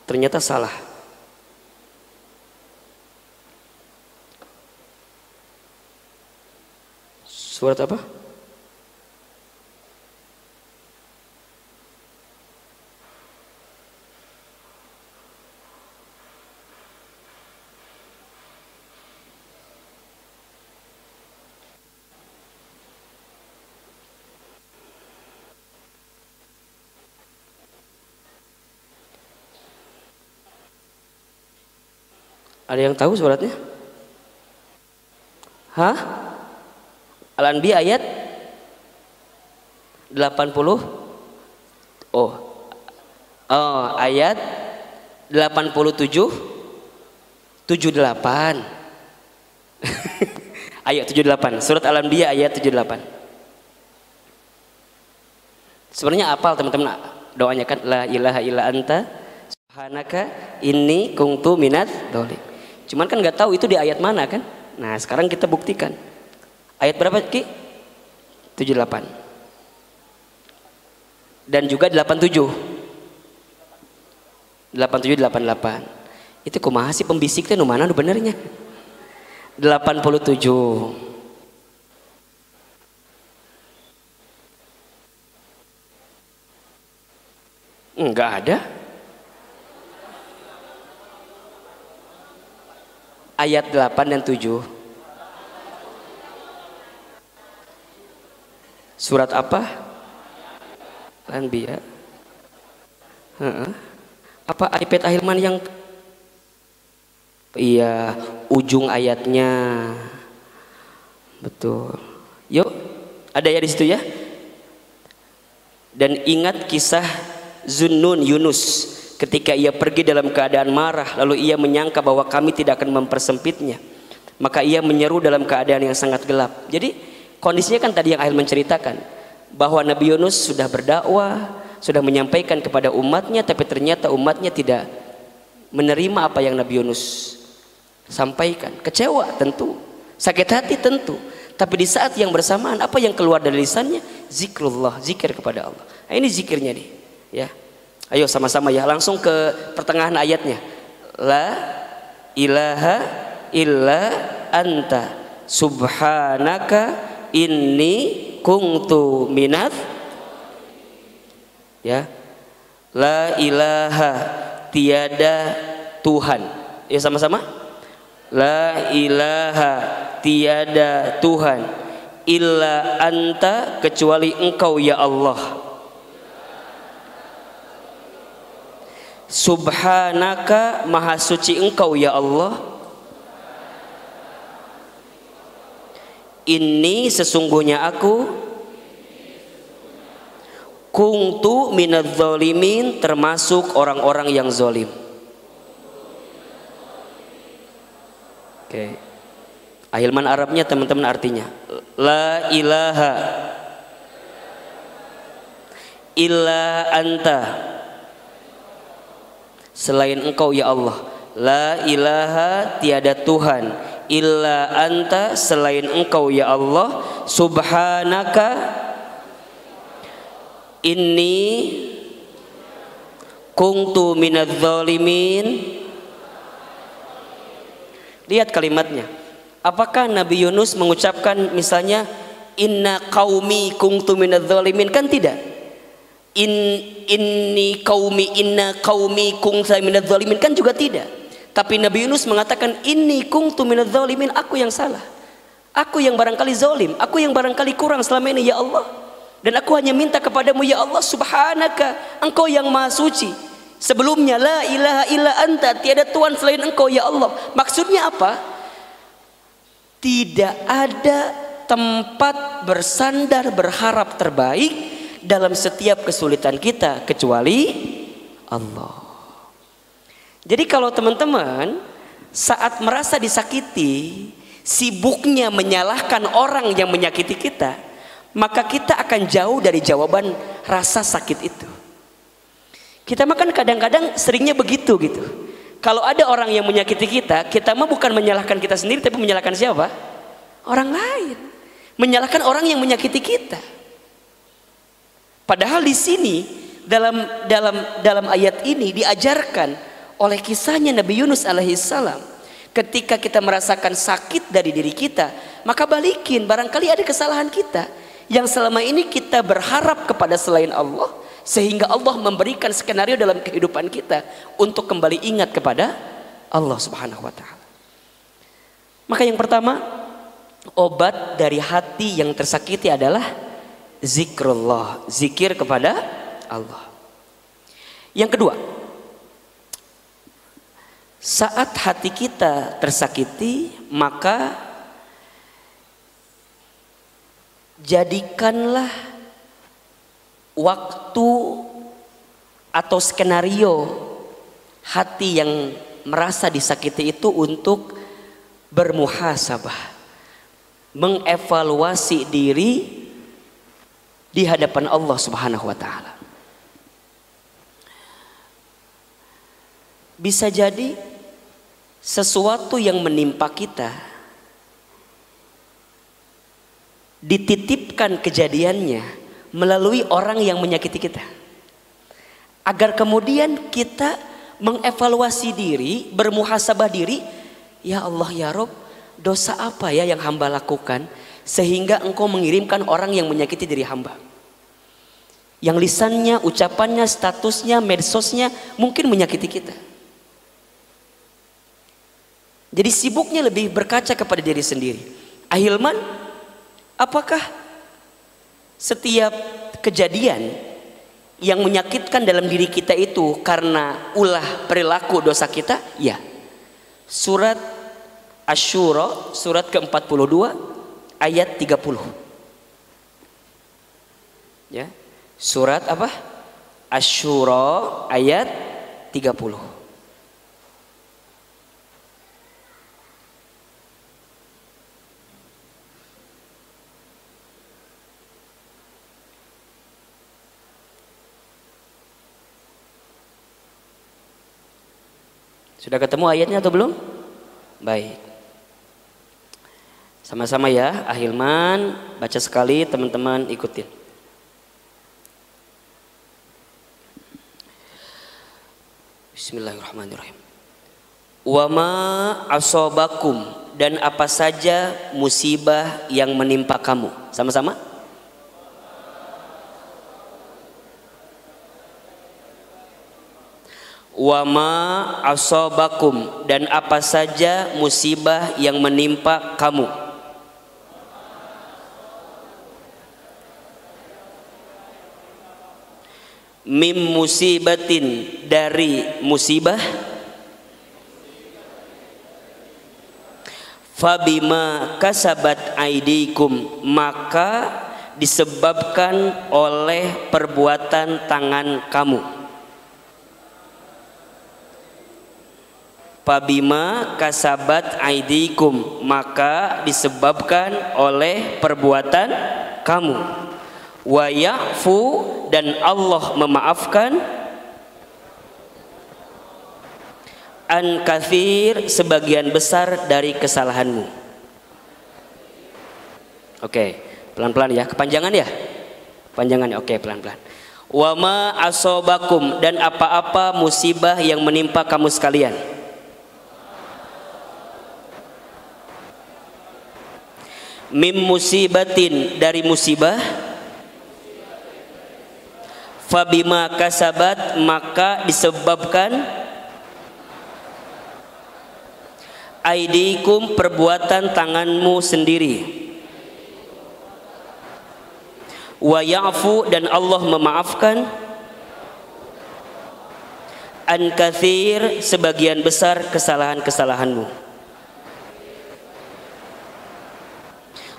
Ternyata salah. Surat apa? Ada yang tahu suratnya? Hah? Al-Anbiya ayat 80. Oh, ayat 87 78. Ayat 78. Surat Al-Anbiya ayat 78. Sebenarnya apal teman-teman doanya kan, la ilaha illa anta subhanaka inni kuntu minadz dzalimin. Cuman kan nggak tahu itu di ayat mana kan? Nah, sekarang kita buktikan. Ayat berapa, Ki? 78. Dan juga 87. 87 88. Itu kumaha sih pembisik teh nu mana nu benernya? 87. Enggak ada. Ayat 8 dan 7. Surat apa? Al-Anbiya. Apa iPad Ahilman yang iya ujung ayatnya? Betul. Yuk, ada ya di situ ya. Dan ingat kisah Zunnun Yunus ketika ia pergi dalam keadaan marah, lalu ia menyangka bahwa kami tidak akan mempersempitnya, maka ia menyeru dalam keadaan yang sangat gelap. Jadi kondisinya kan tadi yang Ahilman menceritakan bahwa Nabi Yunus sudah berdakwah, sudah menyampaikan kepada umatnya, tapi ternyata umatnya tidak menerima apa yang Nabi Yunus sampaikan. Kecewa tentu, sakit hati tentu, tapi di saat yang bersamaan apa yang keluar dari lisannya? Zikrullah, zikir kepada Allah. Nah, ini zikirnya nih ya. Ayo sama-sama ya, langsung ke pertengahan ayatnya. La ilaha illa anta subhanaka inni kuntu minadz, ya. La ilaha, tiada Tuhan. Ya sama-sama. La ilaha, tiada Tuhan, illa anta, kecuali engkau ya Allah. Subhanaka, maha suci engkau ya Allah. Inni, sesungguhnya aku, kuntu minadz dzalimin, termasuk orang-orang yang zalim. Oke. Ahilman Arabnya teman-teman artinya la ilaha illa anta, selain engkau ya Allah. La ilaha, tiada Tuhan, illa anta, selain engkau ya Allah. Subhanaka, inni kuntu minadz dzalimin. Lihat kalimatnya. Apakah Nabi Yunus mengucapkan misalnya inna qaumi kuntu minadz dzalimin? Kan tidak. Inni qaumi, inna qaumi kuntu minadz dzalimin, kan juga tidak. Tapi Nabi Yunus mengatakan inni kuntu minadz dzalimin, aku yang salah, aku yang barangkali zalim, aku yang barangkali kurang selama ini ya Allah, dan aku hanya minta kepadamu ya Allah. Subhanaka, engkau yang maha suci. Sebelumnya la ilaha illa anta, tiada Tuhan selain engkau ya Allah. Maksudnya apa? Tidak ada tempat bersandar berharap terbaik dalam setiap kesulitan kita kecuali Allah. Jadi kalau teman-teman saat merasa disakiti, sibuknya menyalahkan orang yang menyakiti kita, maka kita akan jauh dari jawaban rasa sakit itu. Kita makan kadang-kadang seringnya begitu gitu. Kalau ada orang yang menyakiti kita, kita mah bukan menyalahkan kita sendiri, tapi menyalahkan siapa? Orang lain. Menyalahkan orang yang menyakiti kita. Padahal di sini dalam ayat ini diajarkan oleh kisahnya Nabi Yunus alaihissalam. Ketika kita merasakan sakit dari diri kita, maka balikin, barangkali ada kesalahan kita yang selama ini kita berharap kepada selain Allah, sehingga Allah memberikan skenario dalam kehidupan kita untuk kembali ingat kepada Allah Subhanahu wa taala. Maka yang pertama, obat dari hati yang tersakiti adalah zikrullah, zikir kepada Allah. Yang kedua, Saat hati kita tersakiti, maka jadikanlah waktu atau skenario hati yang merasa disakiti itu untuk bermuhasabah, mengevaluasi diri di hadapan Allah Subhanahu wa taala. Bisa jadi sesuatu yang menimpa kita dititipkan kejadiannya melalui orang yang menyakiti kita, agar kemudian kita mengevaluasi diri, bermuhasabah diri. Ya Allah ya Rob, dosa apa ya yang hamba lakukan sehingga engkau mengirimkan orang yang menyakiti diri hamba, yang lisannya, ucapannya, statusnya, medsosnya mungkin menyakiti kita. Jadi sibuknya lebih berkaca kepada diri sendiri. Ahilman, apakah setiap kejadian yang menyakitkan dalam diri kita itu karena ulah perilaku dosa kita? Ya. Surat Asy-Syura, surat ke-42 ayat 30. Ya. Surat apa? Asy-Syura ayat 30. Sudah ketemu ayatnya atau belum? Baik. Sama-sama ya, Ahilman baca sekali, teman-teman ikutin. Bismillahirrahmanirrahim. Wa ma asobakum, dan apa saja musibah yang menimpa kamu. Sama-sama. Wa ma asobakum, dan apa saja musibah yang menimpa kamu. Mim musibatin, dari musibah. Fabima kasabat aidikum, maka disebabkan oleh perbuatan tangan kamu. Fabima kasabat aidikum, maka disebabkan oleh perbuatan kamu. Wa ya'fu, dan Allah memaafkan. An katsir, sebagian besar dari kesalahanmu. Oke, pelan-pelan ya, kepanjangan ya? Panjangan ya, oke, pelan-pelan. Wa ma asobakum, dan apa-apa musibah yang menimpa kamu sekalian. Mim musibatin, dari musibah. Fabima kasabat, maka disebabkan. Aidikum, perbuatan tanganmu sendiri. Wa ya'fu, dan Allah memaafkan. An katsir, sebagian besar kesalahan-kesalahanmu.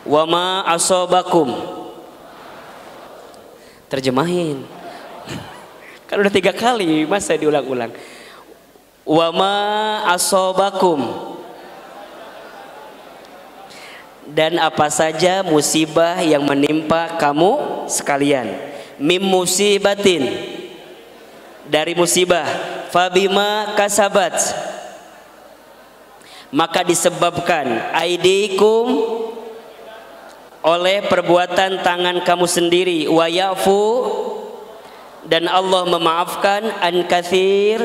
Wa ma asobakum, terjemahin. Kan udah 3 kali, masa diulang-ulang. Wa ma asobakum, dan apa saja musibah yang menimpa kamu sekalian. Mim musibatin, dari musibah. Fabima kasabat, maka disebabkan. Aidikum, oleh perbuatan tangan kamu sendiri. Wa ya'fu, dan Allah memaafkan. An katsir,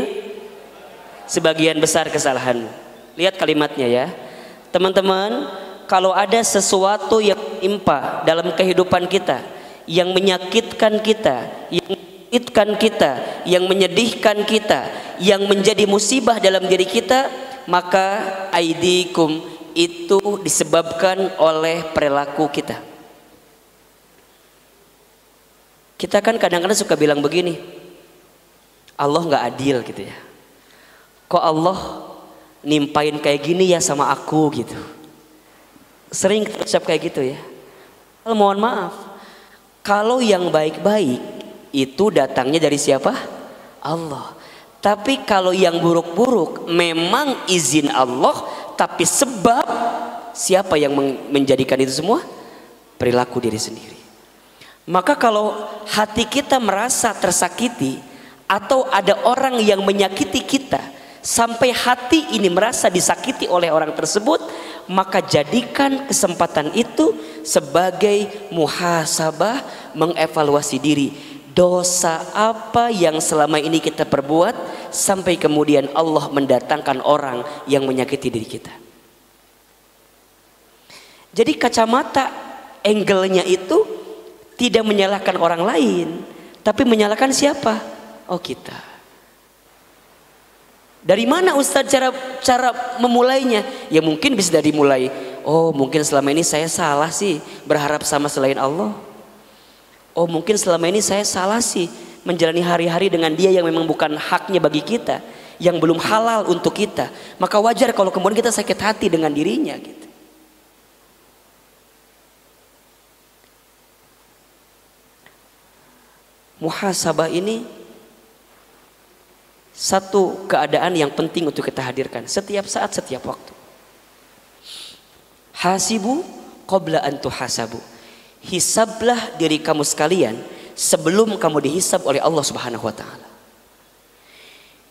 sebagian besar kesalahanmu. Lihat kalimatnya ya teman-teman. Kalau ada sesuatu yang menimpa dalam kehidupan kita, yang menyakitkan kita, yang menyakitkan kita, yang menyedihkan kita, yang menjadi musibah dalam diri kita, maka aidikum, itu disebabkan oleh perilaku kita. Kita kan kadang-kadang suka bilang begini, Allah nggak adil gitu ya. Kok Allah nimpain kayak gini ya sama aku gitu. Sering kita ucap kayak gitu ya. Mohon maaf, kalau yang baik-baik itu datangnya dari siapa? Allah. Tapi kalau yang buruk-buruk memang izin Allah, tapi sebab siapa yang menjadikan itu semua? Perilaku diri sendiri. Maka kalau hati kita merasa tersakiti atau ada orang yang menyakiti kita sampai hati ini merasa disakiti oleh orang tersebut, maka jadikan kesempatan itu sebagai muhasabah, mengevaluasi diri. Dosa apa yang selama ini kita perbuat sampai kemudian Allah mendatangkan orang yang menyakiti diri kita. Jadi kacamata angle-nya itu tidak menyalahkan orang lain, tapi menyalahkan siapa? Oh, kita. Dari mana Ustadz cara memulainya? Ya mungkin bisa dari mulai, oh mungkin selama ini saya salah sih berharap sama selain Allah. Oh mungkin selama ini saya salah sih menjalani hari-hari dengan dia yang memang bukan haknya bagi kita, yang belum halal untuk kita. Maka wajar kalau kemudian kita sakit hati dengan dirinya gitu. Muhasabah ini satu keadaan yang penting untuk kita hadirkan setiap saat, setiap waktu. Hasibu qabla an tuhasabu. Hisablah diri kamu sekalian sebelum kamu dihisab oleh Allah Subhanahu wa taala.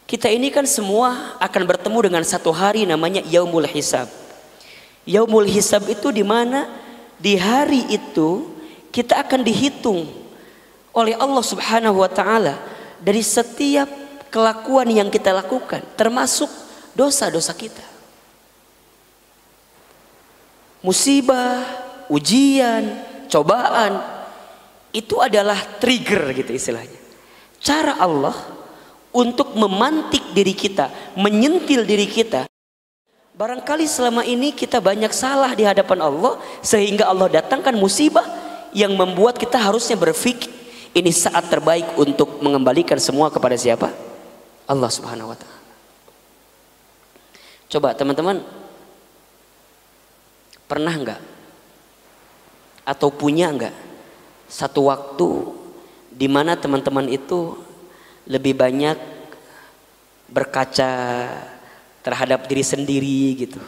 Kita ini kan semua akan bertemu dengan satu hari namanya yaumul hisab. Yaumul hisab itu di mana di hari itu kita akan dihitung oleh Allah Subhanahu wa taala dari setiap kelakuan yang kita lakukan, termasuk dosa-dosa kita. Musibah, ujian, cobaan itu adalah trigger gitu istilahnya. Cara Allah untuk memantik diri kita, menyentil diri kita. Barangkali selama ini kita banyak salah di hadapan Allah sehingga Allah datangkan musibah yang membuat kita harusnya berpikir ini saat terbaik untuk mengembalikan semua kepada siapa? Allah Subhanahu wa taala. Coba teman-teman pernah enggak atau punya enggak satu waktu di mana teman-teman itu lebih banyak berkaca terhadap diri sendiri gitu.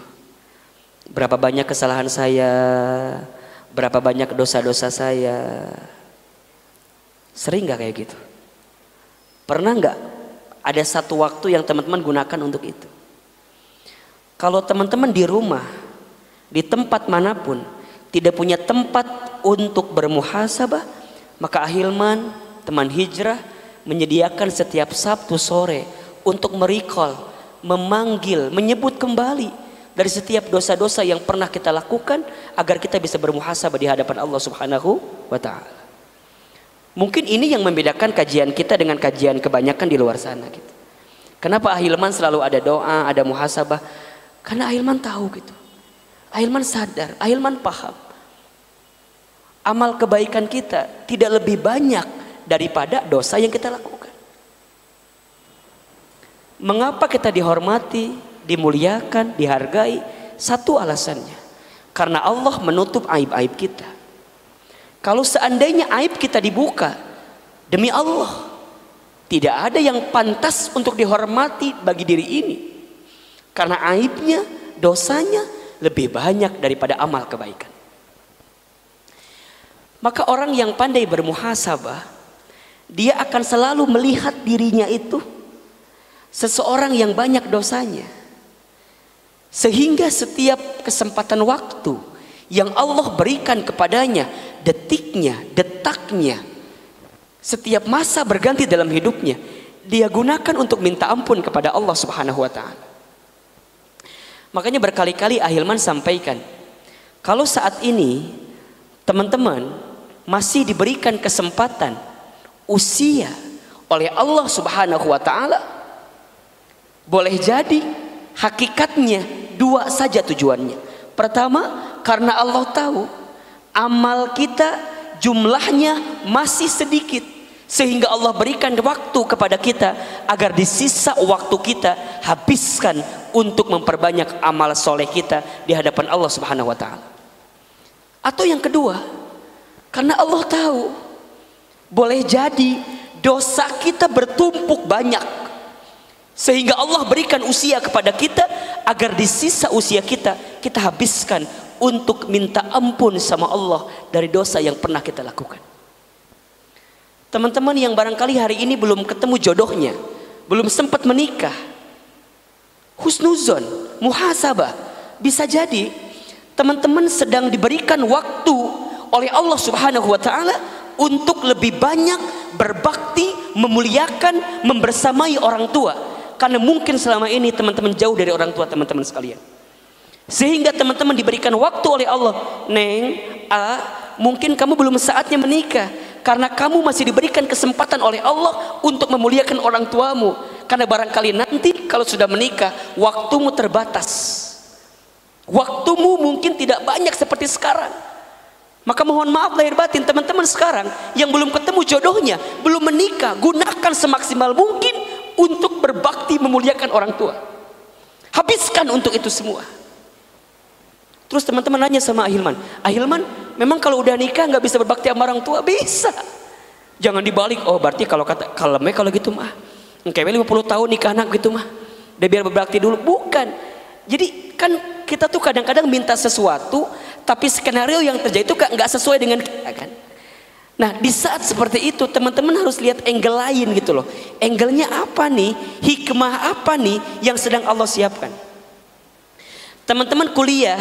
Berapa banyak kesalahan saya, berapa banyak dosa-dosa saya. Sering enggak kayak gitu? Pernah enggak ada satu waktu yang teman-teman gunakan untuk itu? Kalau teman-teman di rumah, di tempat manapun tidak punya tempat untuk bermuhasabah, maka Ahilman teman hijrah menyediakan setiap Sabtu sore untuk merecall, memanggil, menyebut kembali dari setiap dosa-dosa yang pernah kita lakukan agar kita bisa bermuhasabah di hadapan Allah Subhanahu wa taala. Mungkin ini yang membedakan kajian kita dengan kajian kebanyakan di luar sana gitu. Kenapa Ahilman selalu ada doa, ada muhasabah? Karena Ahilman tahu gitu. Ahilman sadar, Ahilman paham. Amal kebaikan kita tidak lebih banyak daripada dosa yang kita lakukan. Mengapa kita dihormati, dimuliakan, dihargai? Satu alasannya. Karena Allah menutup aib-aib kita. Kalau seandainya aib kita dibuka, demi Allah, tidak ada yang pantas untuk dihormati bagi diri ini. Karena aibnya, dosanya lebih banyak daripada amal kebaikan. Maka orang yang pandai bermuhasabah, dia akan selalu melihat dirinya itu seseorang yang banyak dosanya. Sehingga setiap kesempatan waktu yang Allah berikan kepadanya, detiknya, detaknya, setiap masa berganti dalam hidupnya, dia gunakan untuk minta ampun kepada Allah Subhanahu wa taala. Makanya berkali-kali Ahilman sampaikan, kalau saat ini teman-teman masih diberikan kesempatan usia oleh Allah Subhanahu wa taala, boleh jadi hakikatnya dua saja tujuannya. Pertama, karena Allah tahu amal kita jumlahnya masih sedikit, sehingga Allah berikan waktu kepada kita agar di sisa waktu kita habiskan untuk memperbanyak amal soleh kita di hadapan Allah Subhanahu wa taala. Atau yang kedua, karena Allah tahu boleh jadi dosa kita bertumpuk banyak, sehingga Allah berikan usia kepada kita agar di sisa usia kita habiskan untuk minta ampun sama Allah dari dosa yang pernah kita lakukan. Teman-teman yang barangkali hari ini belum ketemu jodohnya, belum sempat menikah, husnuzon, muhasabah, bisa jadi teman-teman sedang diberikan waktu oleh Allah Subhanahu wa taala untuk lebih banyak berbakti, memuliakan, membersamai orang tua. Karena mungkin selama ini teman-teman jauh dari orang tua teman-teman sekalian. Sehingga teman-teman diberikan waktu oleh Allah. Neng, mungkin kamu belum saatnya menikah, karena kamu masih diberikan kesempatan oleh Allah untuk memuliakan orang tuamu. Karena barangkali nanti kalau sudah menikah, waktumu terbatas, waktumu mungkin tidak banyak seperti sekarang. Maka mohon maaf lahir batin teman-teman sekarang yang belum ketemu jodohnya, belum menikah, gunakan semaksimal mungkin untuk berbakti memuliakan orang tua. Habiskan untuk itu semua. Terus teman-teman nanya sama Ahilman, Ahilman memang kalau udah nikah nggak bisa berbakti sama orang tua? Bisa. Jangan dibalik, oh berarti kalau kata kaleme kalau gitu mah kayak 50 tahun nikah anak gitu mah udah biar berbakti dulu. Bukan. Jadi kan kita tuh kadang-kadang minta sesuatu tapi skenario yang terjadi itu nggak sesuai dengan kita kan. Nah di saat seperti itu teman-teman harus lihat angle lain gitu loh. Angle-nya apa nih, hikmah apa nih yang sedang Allah siapkan. Teman-teman kuliah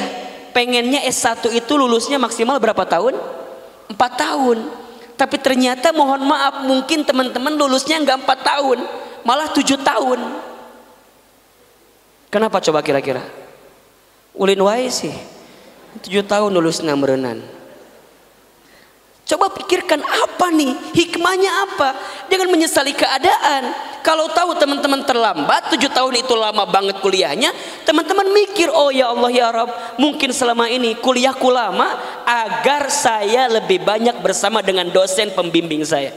pengennya S1 itu lulusnya maksimal berapa tahun? 4 tahun. Tapi ternyata mohon maaf mungkin teman-teman lulusnya nggak 4 tahun, malah 7 tahun. Kenapa coba kira-kira? Ulin wae sih 7 tahun lulusnya merenan. Coba pikirkan apa nih hikmahnya, apa? Jangan menyesali keadaan. Kalau tahu teman-teman terlambat 7 tahun itu lama banget kuliahnya, teman-teman mikir, oh ya Allah ya Rabb, mungkin selama ini kuliahku lama agar saya lebih banyak bersama dengan dosen pembimbing saya.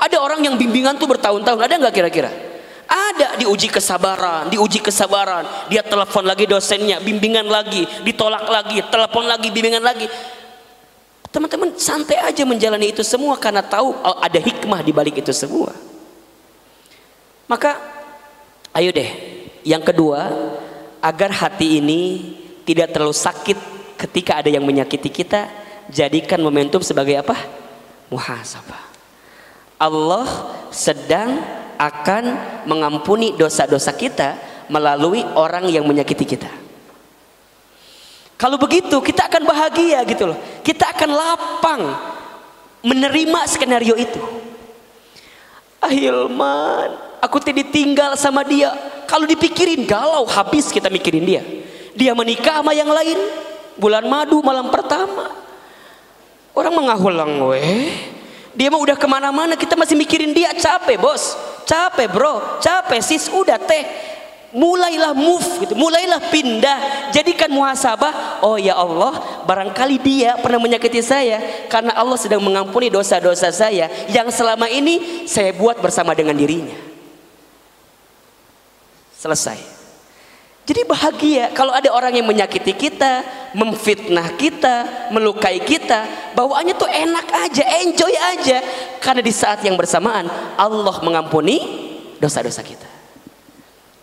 Ada orang yang bimbingan tuh bertahun-tahun, ada nggak kira-kira? Ada, diuji kesabaran, dia telepon lagi dosennya, bimbingan lagi, ditolak lagi, telepon lagi, bimbingan lagi. Teman-teman santai aja menjalani itu semua karena tahu ada hikmah di balik itu semua. Maka ayo deh, yang kedua, agar hati ini tidak terlalu sakit ketika ada yang menyakiti kita, jadikan momentum sebagai apa? Muhasabah. Allah sedang akan mengampuni dosa-dosa kita melalui orang yang menyakiti kita. Kalau begitu kita akan bahagia gitu loh. Kita akan lapang menerima skenario itu. Ahilman, aku tidak ditinggal sama dia. Kalau dipikirin galau habis kita mikirin dia. Dia menikah sama yang lain, bulan madu malam pertama. Orang mengahulang dia mah udah kemana-mana, kita masih mikirin dia. Capek bos, capek bro, capek sis, udah teh mulailah move gitu, mulailah pindah, jadikan muhasabah. Oh ya Allah, barangkali dia pernah menyakiti saya, karena Allah sedang mengampuni dosa-dosa saya yang selama ini saya buat bersama dengan dirinya. Selesai. Jadi bahagia kalau ada orang yang menyakiti kita, memfitnah kita, melukai kita, bawaannya tuh enak aja, enjoy aja, karena di saat yang bersamaan Allah mengampuni dosa-dosa kita.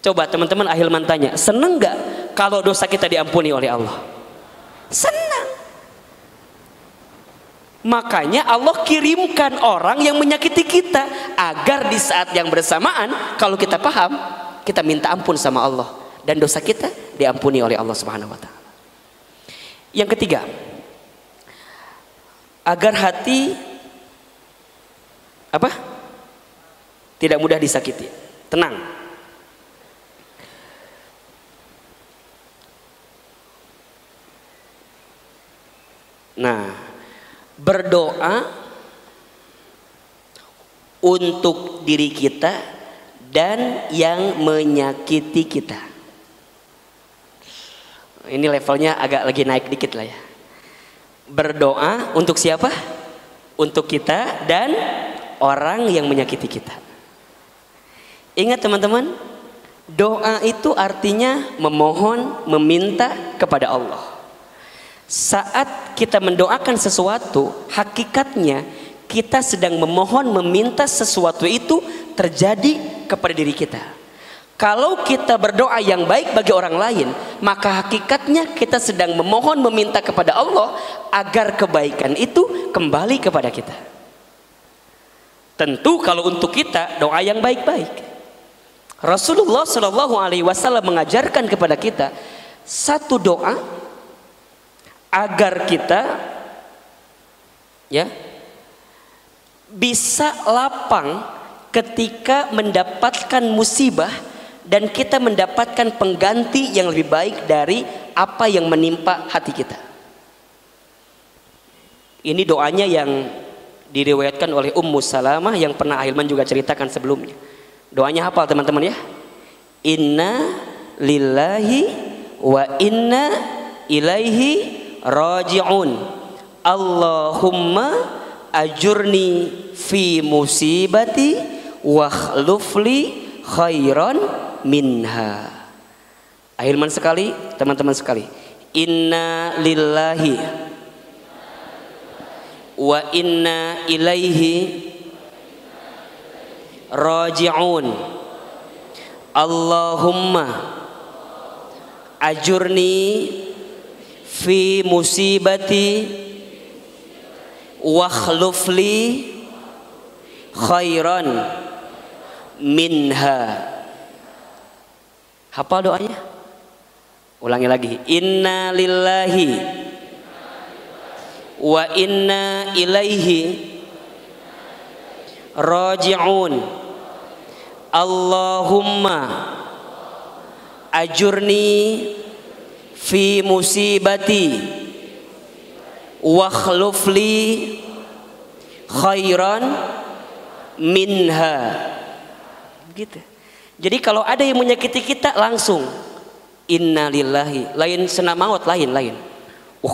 Coba teman-teman Ahilman tanya, seneng gak kalau dosa kita diampuni oleh Allah? Senang. Makanya Allah kirimkan orang yang menyakiti kita agar di saat yang bersamaan kalau kita paham, kita minta ampun sama Allah dan dosa kita diampuni oleh Allah Subhanahu wa taala. Yang ketiga, agar hati apa? Tidak mudah disakiti. Tenang. Nah, berdoa untuk diri kita dan yang menyakiti kita. Ini levelnya agak lagi naik dikit lah ya. Berdoa untuk siapa? Untuk kita dan orang yang menyakiti kita. Ingat teman-teman, doa itu artinya memohon, meminta kepada Allah. Saat kita mendoakan sesuatu, hakikatnya kita sedang memohon, meminta sesuatu itu terjadi kepada diri kita. Kalau kita berdoa yang baik bagi orang lain, maka hakikatnya kita sedang memohon, meminta kepada Allah agar kebaikan itu kembali kepada kita. Tentu kalau untuk kita doa yang baik-baik. Rasulullah Shallallahu Alaihi Wasallam mengajarkan kepada kita satu doa agar kita bisa lapang ketika mendapatkan musibah dan kita mendapatkan pengganti yang lebih baik dari apa yang menimpa hati kita. Ini doanya yang diriwayatkan oleh Ummu Salamah yang pernah Ahilman juga ceritakan sebelumnya. Doanya hafal teman-teman ya. Inna lillahi wa inna ilaihi raji'un. Allahumma ajurni fi musibati wa khlufli khairan minha. Ahilman sekali, teman-teman sekali. Inna lillahi wa inna ilaihi raji'un. Allahumma ajurni fi musibati wa khlufli khairan minha. Hafal doanya? Ulangi lagi. Inna lillahi wa inna ilaihi raji'un. Allahumma ajurni fi musibati wa khlufli khairan minha. Gitu. Jadi kalau ada yang menyakiti kita langsung inna lillahi, lain sena maut, lain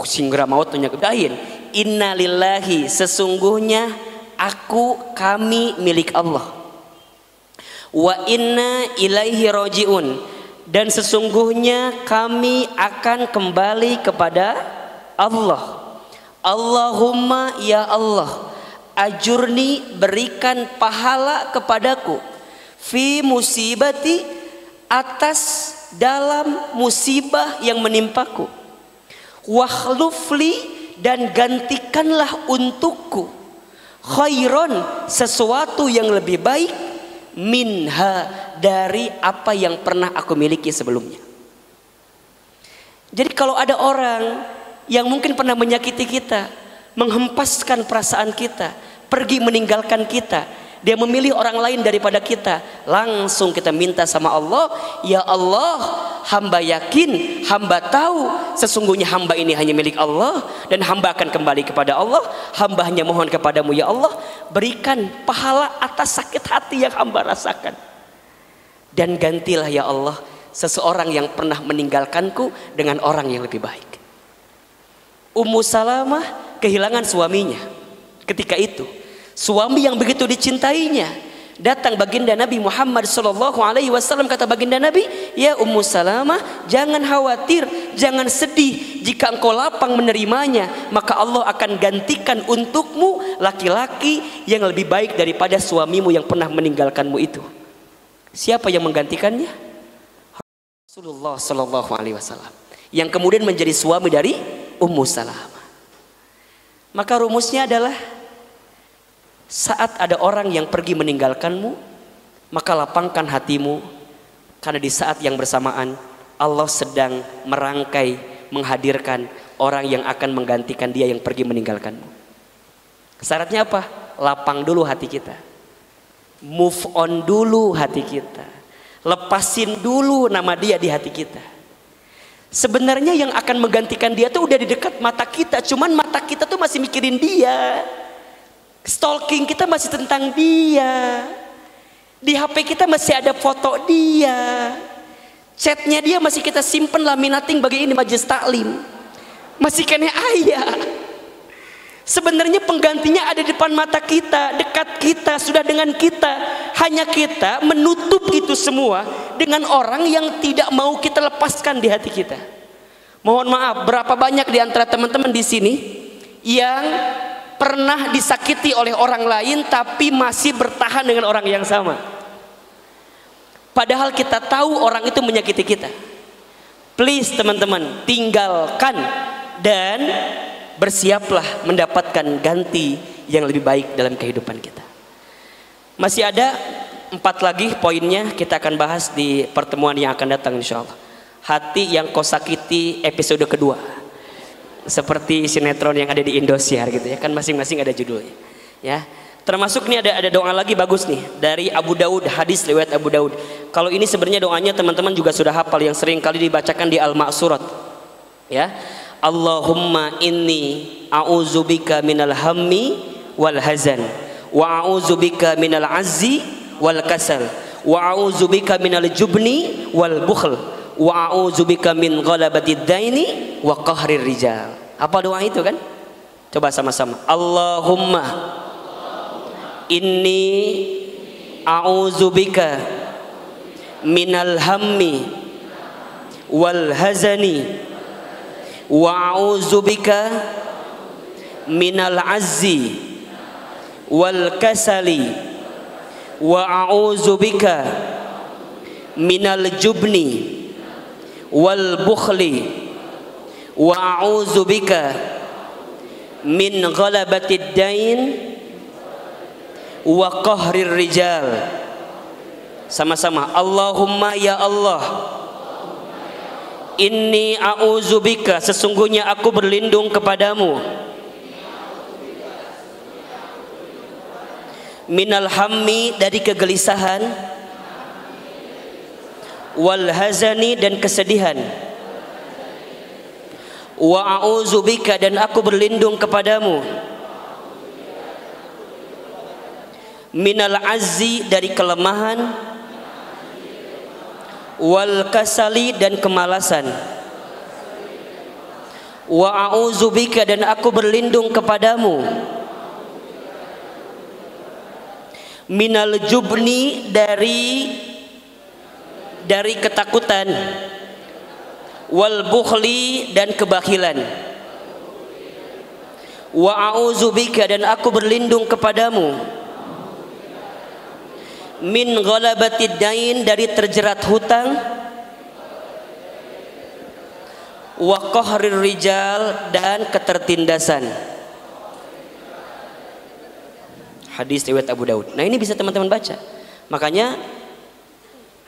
singgara maut lain. Inna lillahi, sesungguhnya aku, kami milik Allah. Wa inna ilaihi raji'un, dan sesungguhnya kami akan kembali kepada Allah. Allahumma ya Allah, ajurni, berikan pahala kepadaku, fi musibati, atas dalam musibah yang menimpaku, wa khlufli, dan gantikanlah untukku, khairon, sesuatu yang lebih baik, minha, dari apa yang pernah aku miliki sebelumnya. Jadi kalau ada orang yang mungkin pernah menyakiti kita, menghempaskan perasaan kita, pergi meninggalkan kita, dia memilih orang lain daripada kita, langsung kita minta sama Allah, ya Allah, hamba yakin, hamba tahu sesungguhnya hamba ini hanya milik Allah dan hamba akan kembali kepada Allah. Hamba hanya mohon kepadamu ya Allah, berikan pahala atas sakit hati yang hamba rasakan, dan gantilah ya Allah seseorang yang pernah meninggalkanku dengan orang yang lebih baik. Ummu Salamah kehilangan suaminya ketika itu. Suami yang begitu dicintainya, datang baginda Nabi Muhammad SAW, kata baginda Nabi, ya Ummu Salamah, jangan khawatir, jangan sedih, jika engkau lapang menerimanya, maka Allah akan gantikan untukmu laki-laki yang lebih baik daripada suamimu yang pernah meninggalkanmu itu. Siapa yang menggantikannya? Rasulullah SAW, yang kemudian menjadi suami dari Ummu Salamah. Maka rumusnya adalah, saat ada orang yang pergi meninggalkanmu, maka lapangkan hatimu, karena di saat yang bersamaan Allah sedang merangkai, menghadirkan orang yang akan menggantikan dia yang pergi meninggalkanmu. Syaratnya apa? Lapang dulu hati kita, move on dulu hati kita, lepasin dulu nama dia di hati kita. Sebenarnya yang akan menggantikan dia tuh udah di dekat mata kita, cuman mata kita tuh masih mikirin dia. Stalking kita masih tentang dia. Di HP kita masih ada foto dia. Chatnya dia masih kita simpen laminating bagi ini majelis taklim. Masih kena ayah. Sebenarnya penggantinya ada di depan mata kita, dekat kita, sudah dengan kita. hanya kita menutup itu semua dengan orang yang tidak mau kita lepaskan di hati kita. Mohon maaf, berapa banyak di antara teman-teman di sini yang pernah disakiti oleh orang lain tapi masih bertahan dengan orang yang sama, padahal kita tahu orang itu menyakiti kita. Please teman-teman, tinggalkan dan bersiaplah mendapatkan ganti yang lebih baik dalam kehidupan kita. Masih ada 4 lagi poinnya, kita akan bahas di pertemuan yang akan datang insyaallah. Hati yang kau sakiti episode kedua, seperti sinetron yang ada di Indosiar gitu ya, kan masing-masing ada judulnya ya. Termasuk nih ada doa lagi bagus nih dari Abu Daud, hadis riwayat Abu Daud. Kalau ini sebenarnya doanya teman-teman juga sudah hafal, yang sering kali dibacakan di Al-Ma'surat ya. Allahumma inni a'udzubika minal hammi wal hazan wa a'udzubika minal azzi wal kasal wa a'udzubika minal jubni wal bukhl wa a'udzubika min ghalabatid daini wa qahrir rijal. Apa doa itu kan? Coba sama-sama. Allahumma inni a'udzubika minal hammi wal hazani wa a'udzubika minal azzi wal kasali wa a'udzubika minal jubni wal bukhli wa a'udzubika min ghalabatid dain wa qahrir rijal. Sama-sama. Allahumma ya Allah, inni a'udzubika, sesungguhnya aku berlindung kepadamu, minal hammi, dari kegelisahan, wal hazani, dan kesedihan, wa a'udzubika, dan aku berlindung kepadamu, minal azzi, dari kelemahan, wal kasali, dan kemalasan, wa a'udzubika, dan aku berlindung kepadamu, minal jubni, dari ketakutan, wal bukhli, dan kebakilan, wa a'udzubika, dan aku berlindung kepadamu, min ghalabatid dain, dari terjerat hutang, wa qahrir rijal, dan ketertindasan. Hadis riwayat Abu Daud. Nah, ini bisa teman-teman baca. Makanya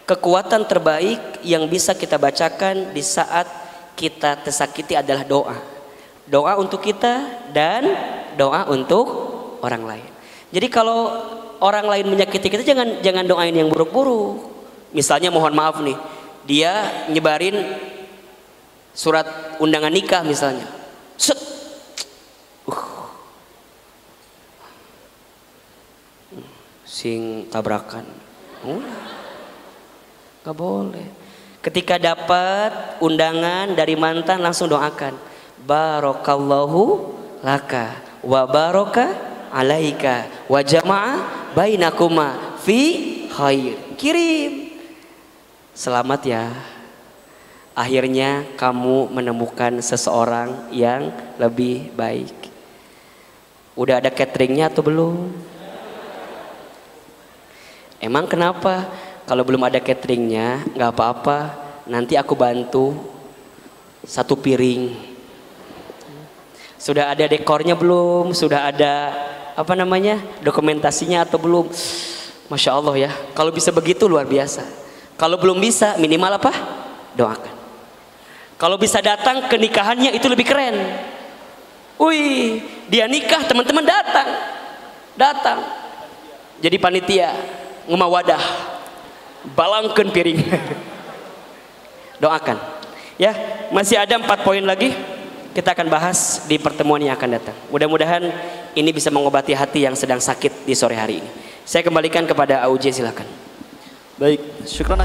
kekuatan terbaik yang bisa kita bacakan di saat kita tersakiti adalah doa. Doa untuk kita dan doa untuk orang lain. Jadi kalau orang lain menyakiti kita, jangan doain yang buruk-buruk. Misalnya mohon maaf nih, dia nyebarin surat undangan nikah misalnya, set, sing tabrakan, nggak boleh. Ketika dapat undangan dari mantan, langsung doakan, barakallahu laka wa baraka alaika wa jama'a bainakuma fi khair. Kirim, selamat ya, akhirnya kamu menemukan seseorang yang lebih baik. Udah ada cateringnya atau belum? Emang kenapa? Kalau belum ada cateringnya nggak apa-apa, nanti aku bantu 1 piring. Sudah ada dekornya belum? Sudah ada apa namanya, dokumentasinya atau belum? Masya Allah ya, kalau bisa begitu luar biasa. Kalau belum bisa, minimal apa? Doakan. Kalau bisa datang ke nikahannya, itu lebih keren. Wih, dia nikah, teman-teman datang jadi panitia, ngemawadah, balangkeun piring. Doakan ya. Masih ada 4 poin lagi, kita akan bahas di pertemuan yang akan datang. Mudah-mudahan ini bisa mengobati hati yang sedang sakit di sore hari ini. Saya kembalikan kepada Auj, silakan. Baik, syukran.